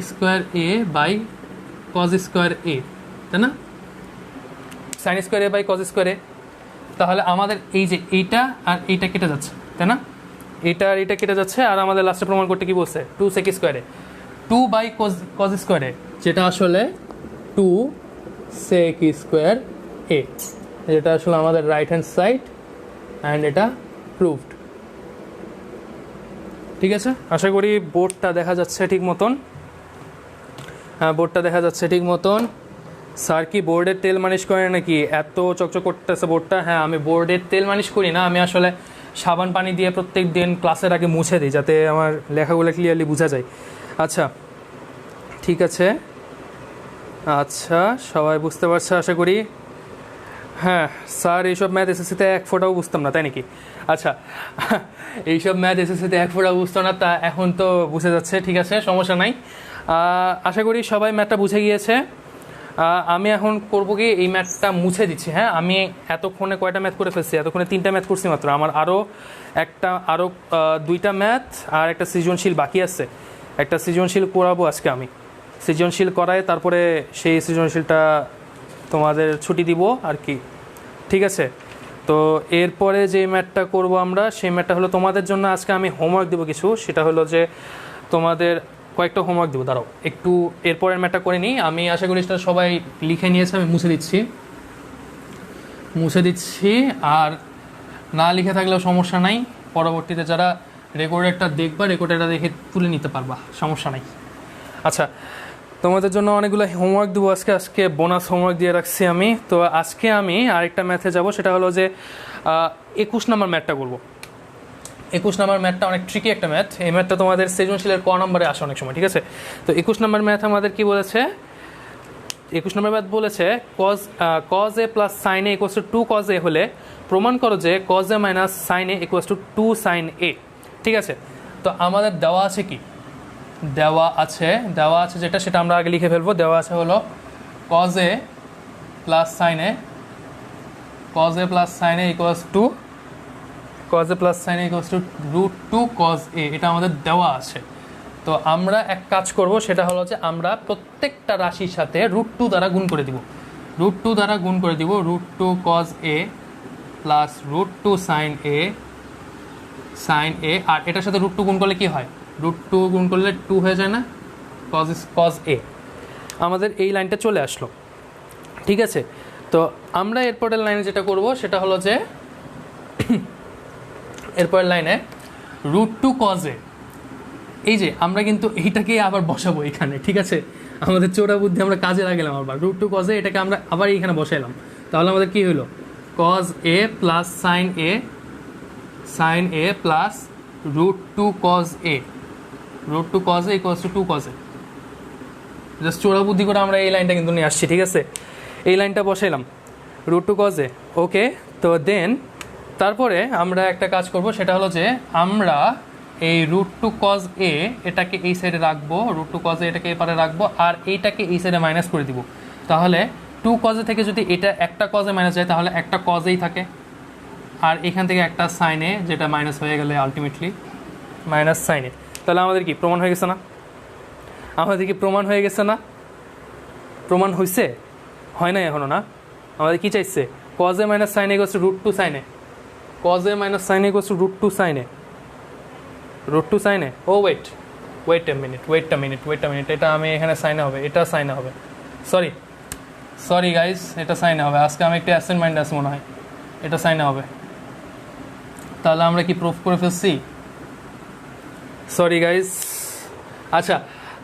S1: square A by cos square A, তাই না? Sine square A by cos square A. তাহলে আমাদের এই যে এইটা আর এইটা কেটে যাচ্ছে, তাই না? এইটা আর এইটা কেটে যাচ্ছে, আর আমাদের লাস্টে প্রমাণ করতে কি বলছে? 2 সেক স্কোয়ারে টু বাই কজ স্কোয়ারে, যেটা আসলে টু সেক স্কোয়ার এ, যেটা আসলে আমাদের রাইট হ্যান্ড সাইড অ্যান্ড এটা প্রুভড। ঠিক আছে, আশা করি বোর্ডটা দেখা যাচ্ছে ঠিক মতন। হ্যাঁ, বোর্ডটা দেখা যাচ্ছে ঠিক মতন। স্যার কি বোর্ডের তেল মালিশ করে নাকি, এত চকচক করতেছে বোর্ডটা? হ্যাঁ, আমি বোর্ডের তেল মালিশ করি না, আমি আসলে সাবান পানি দিয়ে প্রত্যেক দিন ক্লাসের আগে মুছে দিই, যাতে আমার লেখাগুলো ক্লিয়ারলি বোঝা যায়। আচ্ছা ঠিক আছে, আচ্ছা সবাই বুঝতে পারছে আশা করি। হ্যাঁ স্যার, এইসব ম্যাথ এসএসসিতে এক ফোঁটাও বুঝতাম না, তাই নাকি? আচ্ছা, এইসব ম্যাথ এসএসসিতে এক ফোঁটাও বুঝতাম না, তা এখন তো বুঝে যাচ্ছে। ঠিক আছে, সমস্যা নাই। আশা করি সবাই ম্যাথটা বুঝে গিয়েছে। আমি এখন করবো কি, এই ম্যাথটা মুছে দিচ্ছি। হ্যাঁ, আমি এতক্ষণে কয়টা ম্যাথ করে ফেলছি? এতক্ষণে 3টা ম্যাথ করছি মাত্র। আমার আরও 2টা ম্যাথ আর একটা সৃজনশীল বাকি আছে। একটা সৃজনশীল করাবো আজকে আমি। সৃজনশীল করায় তারপরে সেই সৃজনশীলটা তোমাদের ছুটি দিব আর কি। ঠিক আছে, তো এরপরে যে ম্যাথটা করব আমরা, সেই ম্যাথটা হলো তোমাদের জন্য আজকে আমি হোমওয়ার্ক দেবো কিছু। সেটা হলো যে তোমাদের কয়েকটা হোমওয়ার্ক দেবো, দাঁড়াও একটু এরপরের ম্যাথটা করে নিই। আমি আশা করি সেটা সবাই লিখে নিয়েছে, আমি মুছে দিচ্ছি। আর না লিখে থাকলেও সমস্যা নাই, পরবর্তীতে যারা রেকর্ডারটা দেখবা রেকর্ডারটা দেখে তুলে নিতে পারবা, সমস্যা নাই। আচ্ছা, তোমাদের জন্য অনেকগুলো হোমওয়ার্ক দেবো আজকে বোনাস হোমওয়ার্ক দিয়ে রাখছি আমি। তো আজকে আমি আরেকটা ম্যাথে যাব, সেটা হলো যে 21 নম্বর ম্যাথটা করবো। 21 নম্বর ম্যাথটা অনেক ট্রিকি একটা ম্যাথ। এই ম্যাথটা তোমাদের সৃজনশীলের ক নম্বরে আসে অনেক সময়। ঠিক আছে, তো 21 নম্বর ম্যাথ আমাদের কি বলেছে? 21 নম্বর ম্যাথ বলেছে cos A plus sine A equals to 2 cos A হলে প্রমাণ করো যে cos A minus sine A equals to 2 sine A. ঠিক আছে, তো আমাদের দেওয়া আছে কি? দেওয়া আছে যেটা, সেটা আমরা আগে লিখে ফেলবো। দেওয়া আছে হলো cos A plus sine A equals to root 2 cos a, এটা আমাদের দেওয়া আছে। তো আমরা এক কাজ করব, সেটা হলো যে আমরা প্রত্যেকটা রাশির সাথে রুট 2 দ্বারা গুণ করে দিব। Root 2 cos A plus root 2 sine A, আর এটার সাথে রুট 2 গুণ করলে কি হয়? রুট 2 গুণ করলে 2 হয়ে যায় না? কজ এ। আমাদের এই লাইনটা চলে আসলো। ঠিক আছে, তো আমরা এরপরের লাইনে যেটা করব সেটা হলো যে এরপরের লাইনে রুট 2 কজ এ, এই যে আমরা কিন্তু এইটাকেই আবার বসাবো এখানে। ঠিক আছে, আমাদের চোরা বুদ্ধি আমরা কাজে লাগালাম আবার। রুট 2 কজ এ এটাকে আমরা আবার এইখানে বসাইলাম। তাহলে আমাদের কি হলো? Cos A plus sine A plus root 2 cos a equals to 2 cos a. Just চোরা বুদ্ধি করে আমরা এই লাইনটা কিন্তু নিয়ে আসছি। ঠিক আছে, এই লাইনটা বসাইলাম রুট 2 কজ এ। ওকে, তো দেন তারপরে আমরা একটা কাজ করব, সেটা হলো যে আমরা এই রুট 2 কজ এ এটাকে এই সাইডে রাখবো, রুট 2 কজ এ এটাকে এপারে রাখবো, আর এইটাকে এই সাইডে মাইনাস করে দিব। তাহলে 2 কজ এ থেকে যদি এটা একটা কজ এ মাইনাস যায়, তাহলে একটা কজ এই থাকে, আর এখান থেকে একটা সাইন এ, যেটা মাইনাস হয়ে গেলে আলটিমেটলি মাইনাস সাইন এ। তাহলে আমাদের কি প্রমাণ হয়ে গেছে না? প্রমাণ হয়েছে? হয় নাই এখনো না? আমাদের কি চাইছে? Cos A minus sine A equals to root 2 sine a. Cos A minus sine A equals to root 2 sine a. Oh wait a minute, এটা আমি এখানে সাইনে হবে, এটা সাইনে হবে। সরি গাইস, এটা সাইনে হবে। আজকে আমি একটা অ্যাসাইনমেন্ট আছে মনে হয়, এটা সাইনে হবে। তাহলে আমরা কি প্রুফ করে ফেলছি? Sorry guys. আচ্ছা,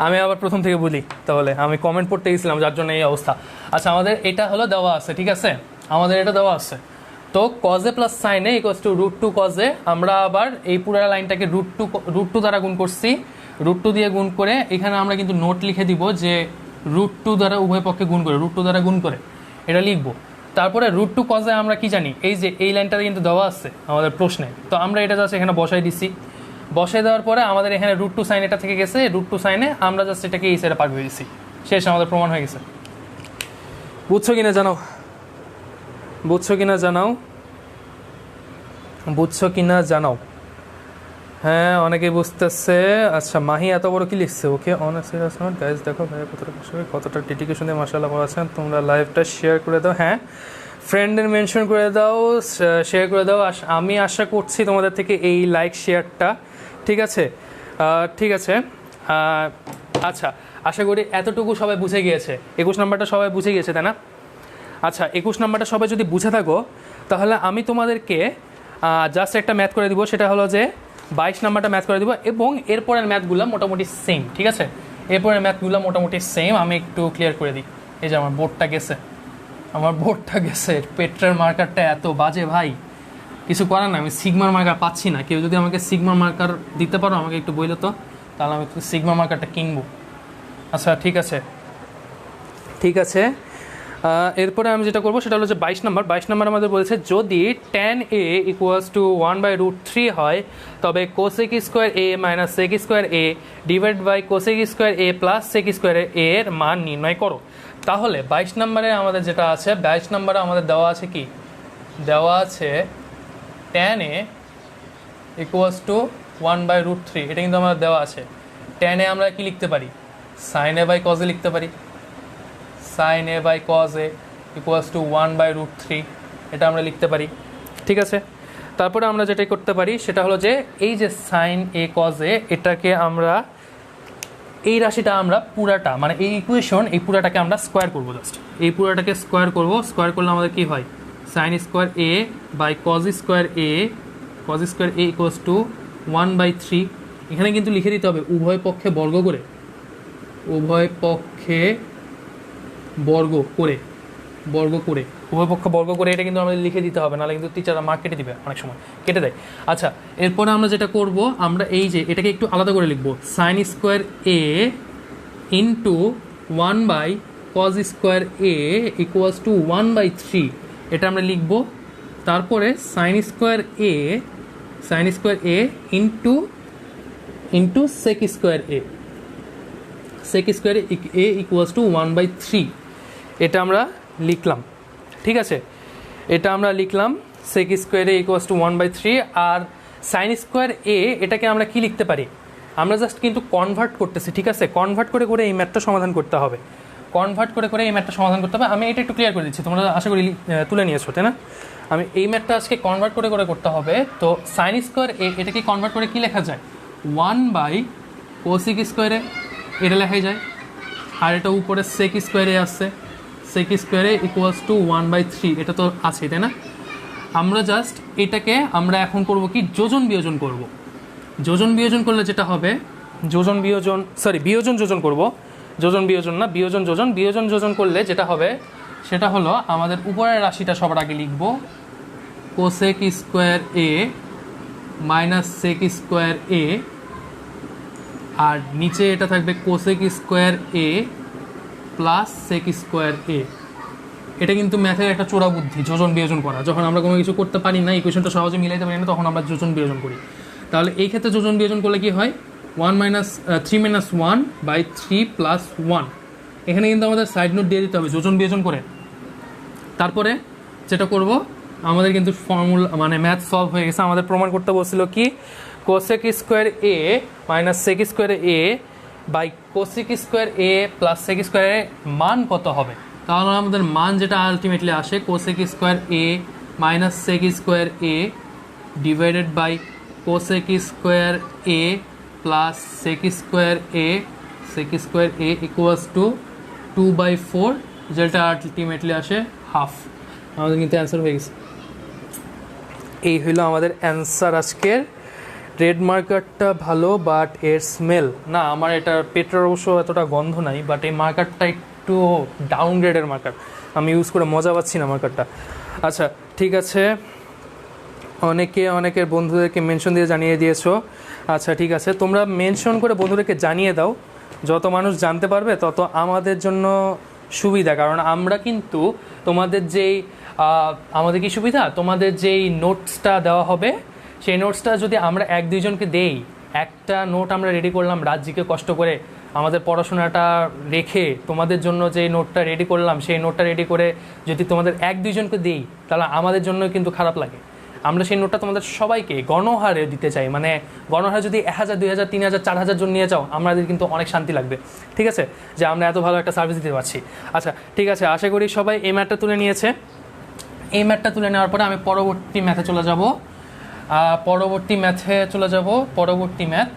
S1: আমি আবার প্রথম থেকে বলি, তাহলে আমি কমেন্ট পড়তে গেছিলাম যার জন্য এই অবস্থা। আচ্ছা, আমাদের এটা হলো দেওয়া আছে। ঠিক আছে, আমাদের এটা দেওয়া আছে। তো cos A plus sine A equals to root 2 cos a, আমরা আবার এই পুরো লাইনটাকে রুট টু দ্বারা গুণ করছি। রুট 2 দিয়ে গুণ করে এখানে আমরা কিন্তু নোট লিখে দিব যে রুট 2 দ্বারা উভয় পক্ষে গুণ করে, রুট 2 দ্বারা গুণ করে এটা লিখবো। তারপরে রুট 2 কজ এ আমরা কি জানি, এই যে এই লাইনটাতে কিন্তু দেওয়া আছে আমাদের প্রশ্নে, তো আমরা এটা জাস্ট এখানে বসাই দিছি। বসাই দেওয়ার পরে আমাদের এখানে রুট 2 সাইন এটা থেকে গেছে, রুট 2 সাইনে আমরা জাস্ট এটাকে এই সাইডে পাঠিয়ে দিছি। শেষ, আমাদের প্রমাণ হয়ে গেছে। বুঝছো কিনা জানাও। হ্যাঁ, অনেকেই বুঝতেছে। আচ্ছা, মাহি এত বড় কি লিখছে? ওকে, অনেস্ট গাইজ, দেখো ভাইয়া কতটা ডেডিকেশন দিয়ে মাশাআল্লাহ বলেছেন। তোমরা লাইভটা শেয়ার করে দাও। হ্যাঁ, ফ্রেন্ডের মেনশন করে দাও, শেয়ার করে দাও। আমি আশা করছি তোমাদের থেকে এই লাইক শেয়ারটা। ঠিক আছে, আচ্ছা, আশা করি এতটুকু সবাই বুঝে গিয়েছে। 21 নাম্বারটা সবাই বুঝে গিয়েছে, তাই না? আচ্ছা, 21 নাম্বারটা সবাই যদি বুঝে থাকো, তাহলে আমি তোমাদেরকে জাস্ট একটা ম্যাথ করে দিব, সেটা হলো যে 22 নাম্বারটা ম্যাথ করে দিব, এবং এরপরের ম্যাথগুলো মোটামুটি সেম, ঠিক আছে? এরপরের ম্যাথগুলো মোটামুটি সেম। আমি একটু ক্লিয়ার করে দিই। এই যে আমার বোর্ডটা গেছে, পেট্রার মার্কারটা এত বাজে ভাই, কিছু করার না। আমি সিগমার মার্কার পাচ্ছি না। কেউ যদি আমাকে সিগমার মার্কার দিতে পারো, আমাকে একটু বললো তো, তাহলে আমি একটু সিগমা মার্কারটা কিনবো। আচ্ছা, ঠিক আছে। এরপরে আমি যেটা করবো সেটা হলো যে 22 নাম্বার আমাদের বলেছে যদি tan a = 1/√3 হয়, তবে cosec square a minus sec square a divide by cosec square a plus sec square a এর মান নির্ণয় করো। তাহলে 22 নাম্বারে আমাদের যেটা আছে, 22 নাম্বারে আমাদের দেওয়া আছে কি, দেওয়া আছে tan a = 1/√3। এটা কিন্তু আমাদের দেওয়া আছে। tan a আমরা কি লিখতে পারি, sin a by cos a লিখতে পারি। sin a by cos a = 1/√3, এটা আমরা লিখতে পারি, ঠিক আছে? তারপরে আমরা যেটা করতে পারি সেটা হলো যে এই যে sin a cos a, এটাকে আমরা, এই রাশিটা আমরা পুরাটা, মানে এই ইকুয়েশন, এই পুরাটাকে আমরা স্কোয়ার করবো। জাস্ট এই পুরাটাকে স্কোয়ার করবো। স্কোয়ার করলে আমাদের কি হয়, sin square a by cos square a = 1/3। এখানে কিন্তু লিখে দিতে হবে উভয় পক্ষে বর্গ করে, উভয় পক্ষ বর্গ করে এটা কিন্তু আমাদের লিখে দিতে হবে, নাহলে কিন্তু টিচাররা মার্ক কেটে দিবে, অনেক সময় কেটে দেয়। আচ্ছা, এরপরে আমরা যেটা করব, আমরা এই যে এটাকে একটু আলাদা করে লিখবো, sin square a into 1/cos square a = 1/3, এটা আমরা লিখবো। তারপরে sin square a into sec square a = 1/3, এটা আমরা লিখলাম, ঠিক আছে? এটা আমরা লিখলাম sec স্কোয়ার a = 1/3। আর sin স্কোয়ার a, এটাকে আমরা কি লিখতে পারি, আমরা জাস্ট কিন্তু কনভার্ট করতেছি, ঠিক আছে? কনভার্ট করে এই ম্যাথটা সমাধান করতে হবে। আমি এটা একটু ক্লিয়ার করে দিচ্ছি, তোমরা আশা করি তুলে নিয়েছো, তাই না? আমি এই ম্যাথটা আজকে কনভার্ট করে করতে হবে। তো sin স্কোয়ার a, এটাকে কনভার্ট করে কি লেখা যায়, 1/cosec স্কোয়ার a, এটা লেখাই যায়। আর এটা উপরে sec স্কোয়ার a আসছে, sec স্কোয়ার a = 1/3, এটা তো আছে, তাই না? আমরা জাস্ট এটাকে আমরা এখন করব কি, যোজন বিয়োজন করলে যেটা হবে, বিয়োজন যোজন করলে যেটা হবে সেটা হলো, আমাদের উপরের রাশিটা সবার আগে লিখব, cosec square a minus sec square a, আর নিচে এটা থাকবে cosec square a plus sec square a। এটা কিন্তু ম্যাথের একটা চোরা বুদ্ধি, যোজন বিয়োজন করা। যখন আমরা কোনো কিছু করতে পারি না, ইকুয়েশনটা সহজে মিলাইতে পারি না, তখন আমরা যোজন বিয়োজন করি। তাহলে এই ক্ষেত্রে যোজন বিয়োজন করলে কি হয়, 3 - 1/3 + 1। এখানে কিন্তু আমাদের সাইড নোট দিয়ে দিতে হবে যোজন বিয়োজন করে। তারপরে যেটা করব, আমাদের কিন্তু ফর্মুলা, মানে ম্যাথ সলভ হয়ে গেছে। আমাদের প্রমাণ করতে বলছিল কি, cosec square a minus sec square a by cosec square a plus sec square a মান কত হবে। তাহলে আমাদের মান যেটা আলটিমেটলি আসে, cosec square a minus sec square a divided by cosec square a plus sec square a = 2/4, যেটা ultimately আসে হাফ। আমাদের কিন্তু অ্যান্সার হয়ে গেছে। এই হইলো আমাদের অ্যান্সার আজকের। রেড মার্কারটা ভালো, বাট এর স্মেল না, আমার এটার পেট্রোর অবশ্য এতটা গন্ধ নাই, বাট এই মার্কারটা একটু ডাউনগ্রেডের মার্কার, আমি ইউজ করে মজা পাচ্ছি না মার্কারটা। আচ্ছা, ঠিক আছে, অনেকের বন্ধুদেরকে মেনশন দিয়ে জানিয়ে দিয়েছো। আচ্ছা, ঠিক আছে, তোমরা মেনশন করে বন্ধুদেরকে জানিয়ে দাও, যত মানুষ জানতে পারবে তত আমাদের জন্য সুবিধা। কারণ আমরা কিন্তু তোমাদের আমাদের কি সুবিধা, তোমাদের যেই নোটসটা দেওয়া হবে, সেই নোটসটা যদি আমরা 1-2 জনকে দেই, একটা নোট আমরা রেডি করলাম রাজ্যকে কষ্ট করে, আমাদের পড়াশোনাটা রেখে তোমাদের জন্য যে নোটটা রেডি করলাম, সেই নোটটা রেডি করে যদি তোমাদের 1-2 জনকে দিই, তাহলে আমাদের জন্য কিন্তু খারাপ লাগে। আমরা সেই নোটটা তোমাদের সবাইকে গণহারে দিতে চাই, মানে গণহারে যদি 1000, 2000, 3000, 4000 জন নিয়ে যাও, আমাদের কিন্তু অনেক শান্তি লাগবে, ঠিক আছে, যে আমরা এত ভালো একটা সার্ভিস দিতে পারছি। আচ্ছা, ঠিক আছে, আশা করি সবাই এই ম্যাথটা তুলে নিয়েছে। এই ম্যাথটা তুলে নেওয়ার পরে আমি পরবর্তী ম্যাথে চলে যাব। পরবর্তী ম্যাথ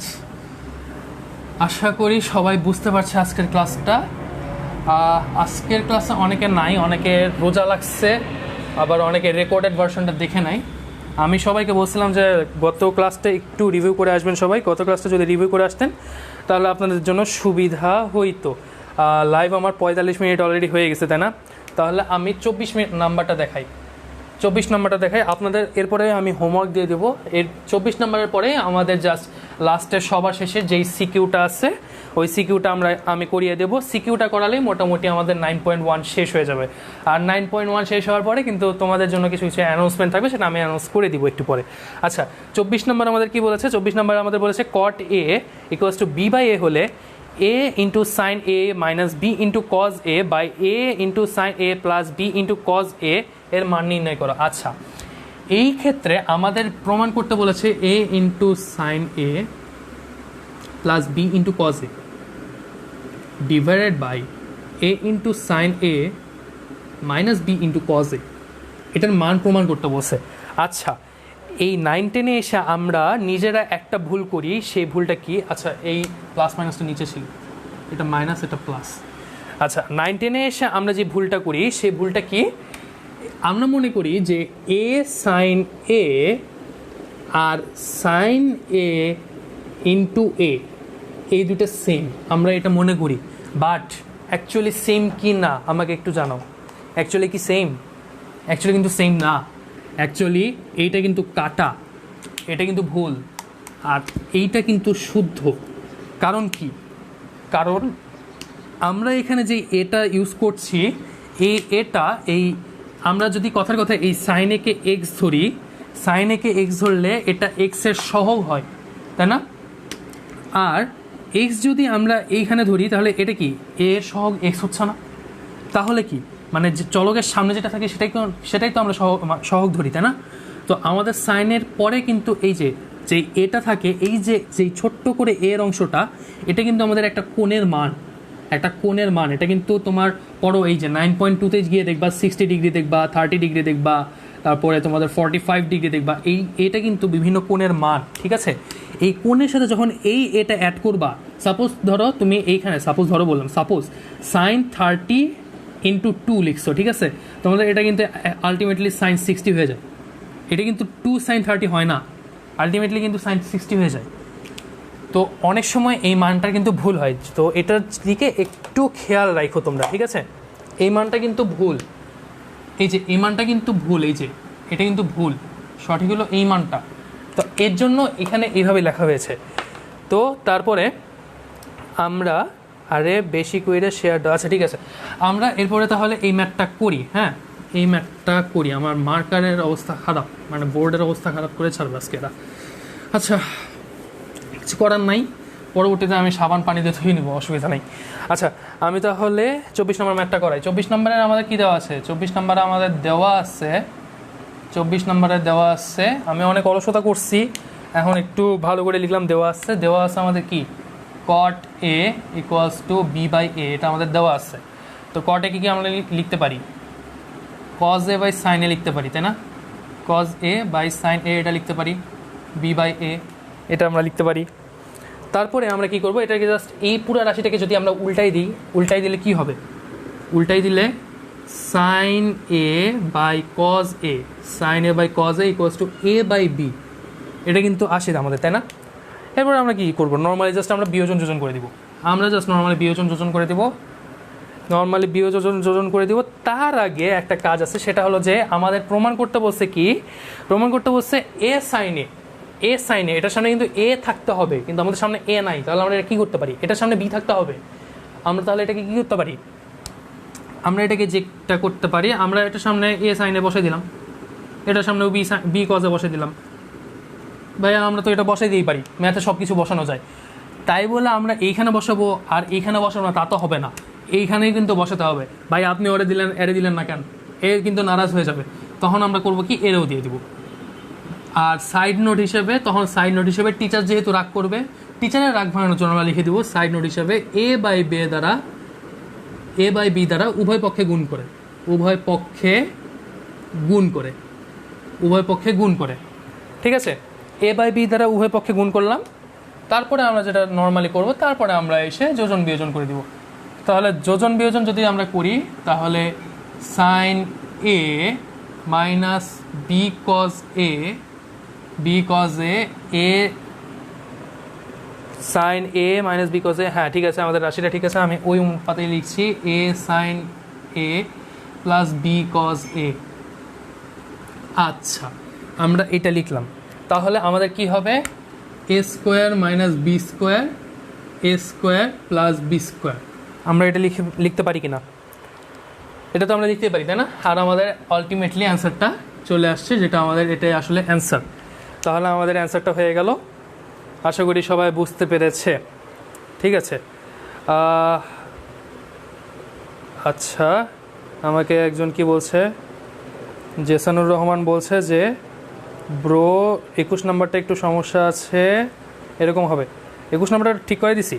S1: আশা করি সবাই বুঝতে পারছে আজকের ক্লাসটা। আজকের ক্লাসে অনেকে নাই, অনেকে রোজা লাগছে, আবার অনেকে রেকর্ডেড ভার্সনটা দেখে নাই। আমি সবাইকে বলছিলাম যে গত ক্লাসটা একটু রিভিউ করে আসবেন সবাই। গত ক্লাসটা যদি রিভিউ করে আসতেন তাহলে আপনাদের জন্য সুবিধা হইতো। লাইভ আমার 45 মিনিট অলরেডি হয়ে গেছে, তাই না? তাহলে আমি 24 মিনিট নাম্বারটা দেখাই, 24 নাম্বারটা দেখাই আপনাদের। এরপরে আমি হোমওয়ার্ক দিয়ে দেবো। এর 24 নাম্বারের পরে আমাদের জাস্ট লাস্টের সবার শেষে যেই সিকিউটা আছে ওই সিকিউটা আমি করিয়ে দেবো। সিকিউটা করালেই মোটামুটি আমাদের 9.1 শেষ হয়ে যাবে। আর 9.1 শেষ হওয়ার পরে কিন্তু তোমাদের জন্য কিছু কিছু অ্যানাউন্সমেন্ট থাকবে, সেটা আমি অ্যানাউন্স করে দিব একটু পরে। আচ্ছা, 24 নম্বর আমাদের কি বলেছে? 24 নম্বর আমাদের বলেছে cot a equals to b by a হলে a into sine a minus b into cos a by a into sine a plus b into cos a এর মান নির্ণয় করো। আচ্ছা, এই ক্ষেত্রে আমাদের প্রমাণ করতে বলেছে a into sine a plus b into cos a divided by a into sine a minus b into cos a, এটার মান প্রমাণ করতে বলছে। আচ্ছা, এই 9-10-এ এসে আমরা নিজেরা একটা ভুল করি, সেই ভুলটা কি? আচ্ছা, এই প্লাস মাইনাসটা নিচে ছিল, এটা মাইনাস এটা প্লাস। আচ্ছা, 9-10-এ এসে আমরা যে ভুলটা করি সেই ভুলটা কি? আমরা মনে করি যে a সাইন a আর সাইন a ইন্টু a এই দুটো সেম, আমরা এটা মনে করি। বাট অ্যাকচুয়ালি সেম কি না আমাকে একটু জানাও। অ্যাকচুয়ালি কি সেম? অ্যাকচুয়ালি কিন্তু সেম না। অ্যাকচুয়ালি এইটা কিন্তু কাটা, এটা কিন্তু ভুল, আর এইটা কিন্তু শুদ্ধ। কারণ কি? কারণ আমরা এখানে যে এটা ইউজ করছি, এটা আমরা যদি কথার কথা এই সাইন একে এক্স ধরি, সাইন একে এক্স ধরলে এটা এক্সের সহগ হয়, তাই না? আর এক্স যদি আমরা এইখানে ধরি তাহলে এটা কি এর সহগ এক্স হচ্ছে না? তাহলে কি মানে যে চলকের সামনে যেটা থাকে সেটাই তো আমরা সহগ ধরি, তাই না? তো আমাদের সাইনের পরে কিন্তু এই যে এটা থাকে, এই যেই ছোট্ট করে এর অংশটা, এটা কিন্তু আমাদের একটা কোণের মান, এটা কিন্তু তোমার পড়ো এই যে 9.2-তে গিয়ে দেখবা 60 ডিগ্রি দেখবা, 30 ডিগ্রি দেখবা, তারপরে তোমাদের 45 ডিগ্রি দেখবা। এটা কিন্তু বিভিন্ন কোণের মান, ঠিক আছে? এই কোণের সাথে যখন এটা অ্যাড করবা, সাপোজ ধরো তুমি এইখানে সাপোজ সাইন 30 ইন্টু 2 লিখছো, ঠিক আছে? তোমাদের এটা কিন্তু আলটিমেটলি সাইন 60 হয়ে যায়। এটা কিন্তু 2 সাইন 30 হয় না, আলটিমেটলি কিন্তু সাইন 60 হয়ে যায়। তো অনেক সময় এই মানটা কিন্তু ভুল হয়, তো এটার দিকে একটু খেয়াল রাখো তোমরা, ঠিক আছে? এই মানটা কিন্তু ভুল, এই মানটা কিন্তু ভুল, এটা কিন্তু ভুল, সঠিক হলো এই মানটা। তো এর জন্য এখানে এইভাবে লেখা হয়েছে। তো তারপরে আমরা বেশি করে শেয়ার দেওয়া আছে, ঠিক আছে? আমরা এরপরে তাহলে এই ম্যাথটা করি। হ্যাঁ, এই ম্যাথটা করি। আমার মার্কারের অবস্থা খারাপ, মানে বোর্ডের অবস্থা খারাপ করে ছাড়বে আজকে এরা। আচ্ছা, কিছু করার নাই, পরবর্তীতে আমি সাবান পানি দিয়ে ধুয়ে নেব, অসুবিধা নেই। আচ্ছা, আমি তাহলে 24 নম্বর ম্যাথটা করাই। 24 নম্বরে আমাদের কী দেওয়া আছে? 24 নম্বরে আমাদের দেওয়া আছে, আমি অনেক অলসতা করছি, এখন একটু ভালো করে লিখলাম। দেওয়া আছে আমাদের কি cot a equals to b by a, এটা আমাদের দেওয়া আছে। তো cot a কি আমরা লিখতে পারি? cos a by sin a লিখতে পারি, তাই না? cos a by sin a এটা লিখতে পারি, b বাই a এটা আমরা লিখতে পারি। তারপরে আমরা কি করব? এটাকে জাস্ট এই পুরো রাশিটাকে যদি আমরা উল্টাই দিলে কি হবে? উল্টাই দিলে sin a by cos a equals to a by b, এটা কিন্তু আসে আমাদের, তাই না? এরপরে আমরা কি করব? নর্মালি জাস্ট আমরা বিয়োজন যোজন করে দিব। তার আগে একটা কাজ আছে, সেটা হলো যে আমাদের প্রমাণ করতে বলছে এ সাইনে এটার সামনে কিন্তু এ থাকতে হবে, কিন্তু আমাদের সামনে এ নাই। তাহলে আমরা এটা কি করতে পারি? এটার সামনে বি থাকতে হবে। আমরা তাহলে এটাকে কি করতে পারি? আমরা এটাকে যেটা করতে পারি, আমরা এটার সামনে এ সাইনে বসে দিলাম, এটার সামনেও বি কজে বসে দিলাম। ভাইয়া আমরা তো এটা বসাই দিয়েই পারি, ম্যাথে সব কিছু বসানো যায়। তাই বলে আমরা এইখানে বসাবো আর এইখানে বসাবো না, তা তো হবে না। এইখানেই কিন্তু বসাতে হবে। ভাই আপনি এরে দিলেন না কেন? এ কিন্তু নারাজ হয়ে যাবে। তখন আমরা করবো কি, এরেও দিয়ে দিব। আর সাইড নোট হিসেবে টিচার যেহেতু রাগ করবে, টিচারের রাগ ভাঙানোর জন্য আমরা লিখে দিব সাইড নোট হিসেবে এ বাই বি দ্বারা উভয় পক্ষে গুণ করে, ঠিক আছে? এ বাই বি দ্বারা উভয় পক্ষে গুণ করলাম, তারপরে আমরা যেটা নর্মালি করব, তারপরে আমরা এসে যোজন বিয়োজন করে দিব। তাহলে যোজন বিয়োজন যদি আমরা করি তাহলে sine a minus b cos a, b cos a sine a minus b cos a, হ্যাঁ ঠিক আছে, আমাদের রাশিটা ঠিক আছে, আমি ওই পাতেই লিখছি A sine A plus B cos A. আচ্ছা, আমরা এটা লিখলাম। তাহলে আমাদের কি হবে, A square minus B square, A square plus B square. আমরা এটা লিখতে পারি কিনা? এটা তো আমরা লিখতেই পারি, তাই না? আর আমাদের আলটিমেটলি অ্যান্সারটা চলে আসছে, যেটা আমাদের এটাই আসলে অ্যান্সার। তাহলে আমাদের অ্যান্সারটা হয়ে গেল। আশা করি সবাই বুঝতে পেরেছে। ঠিক আছে, আচ্ছা, আমাকে একজন কি বলছে, জেসানুর রহমান বলছে যে ব্রো 21 নাম্বারটা একটু সমস্যা আছে, এরকম হবে। 21 নাম্বারটা ঠিক করাই দিছি,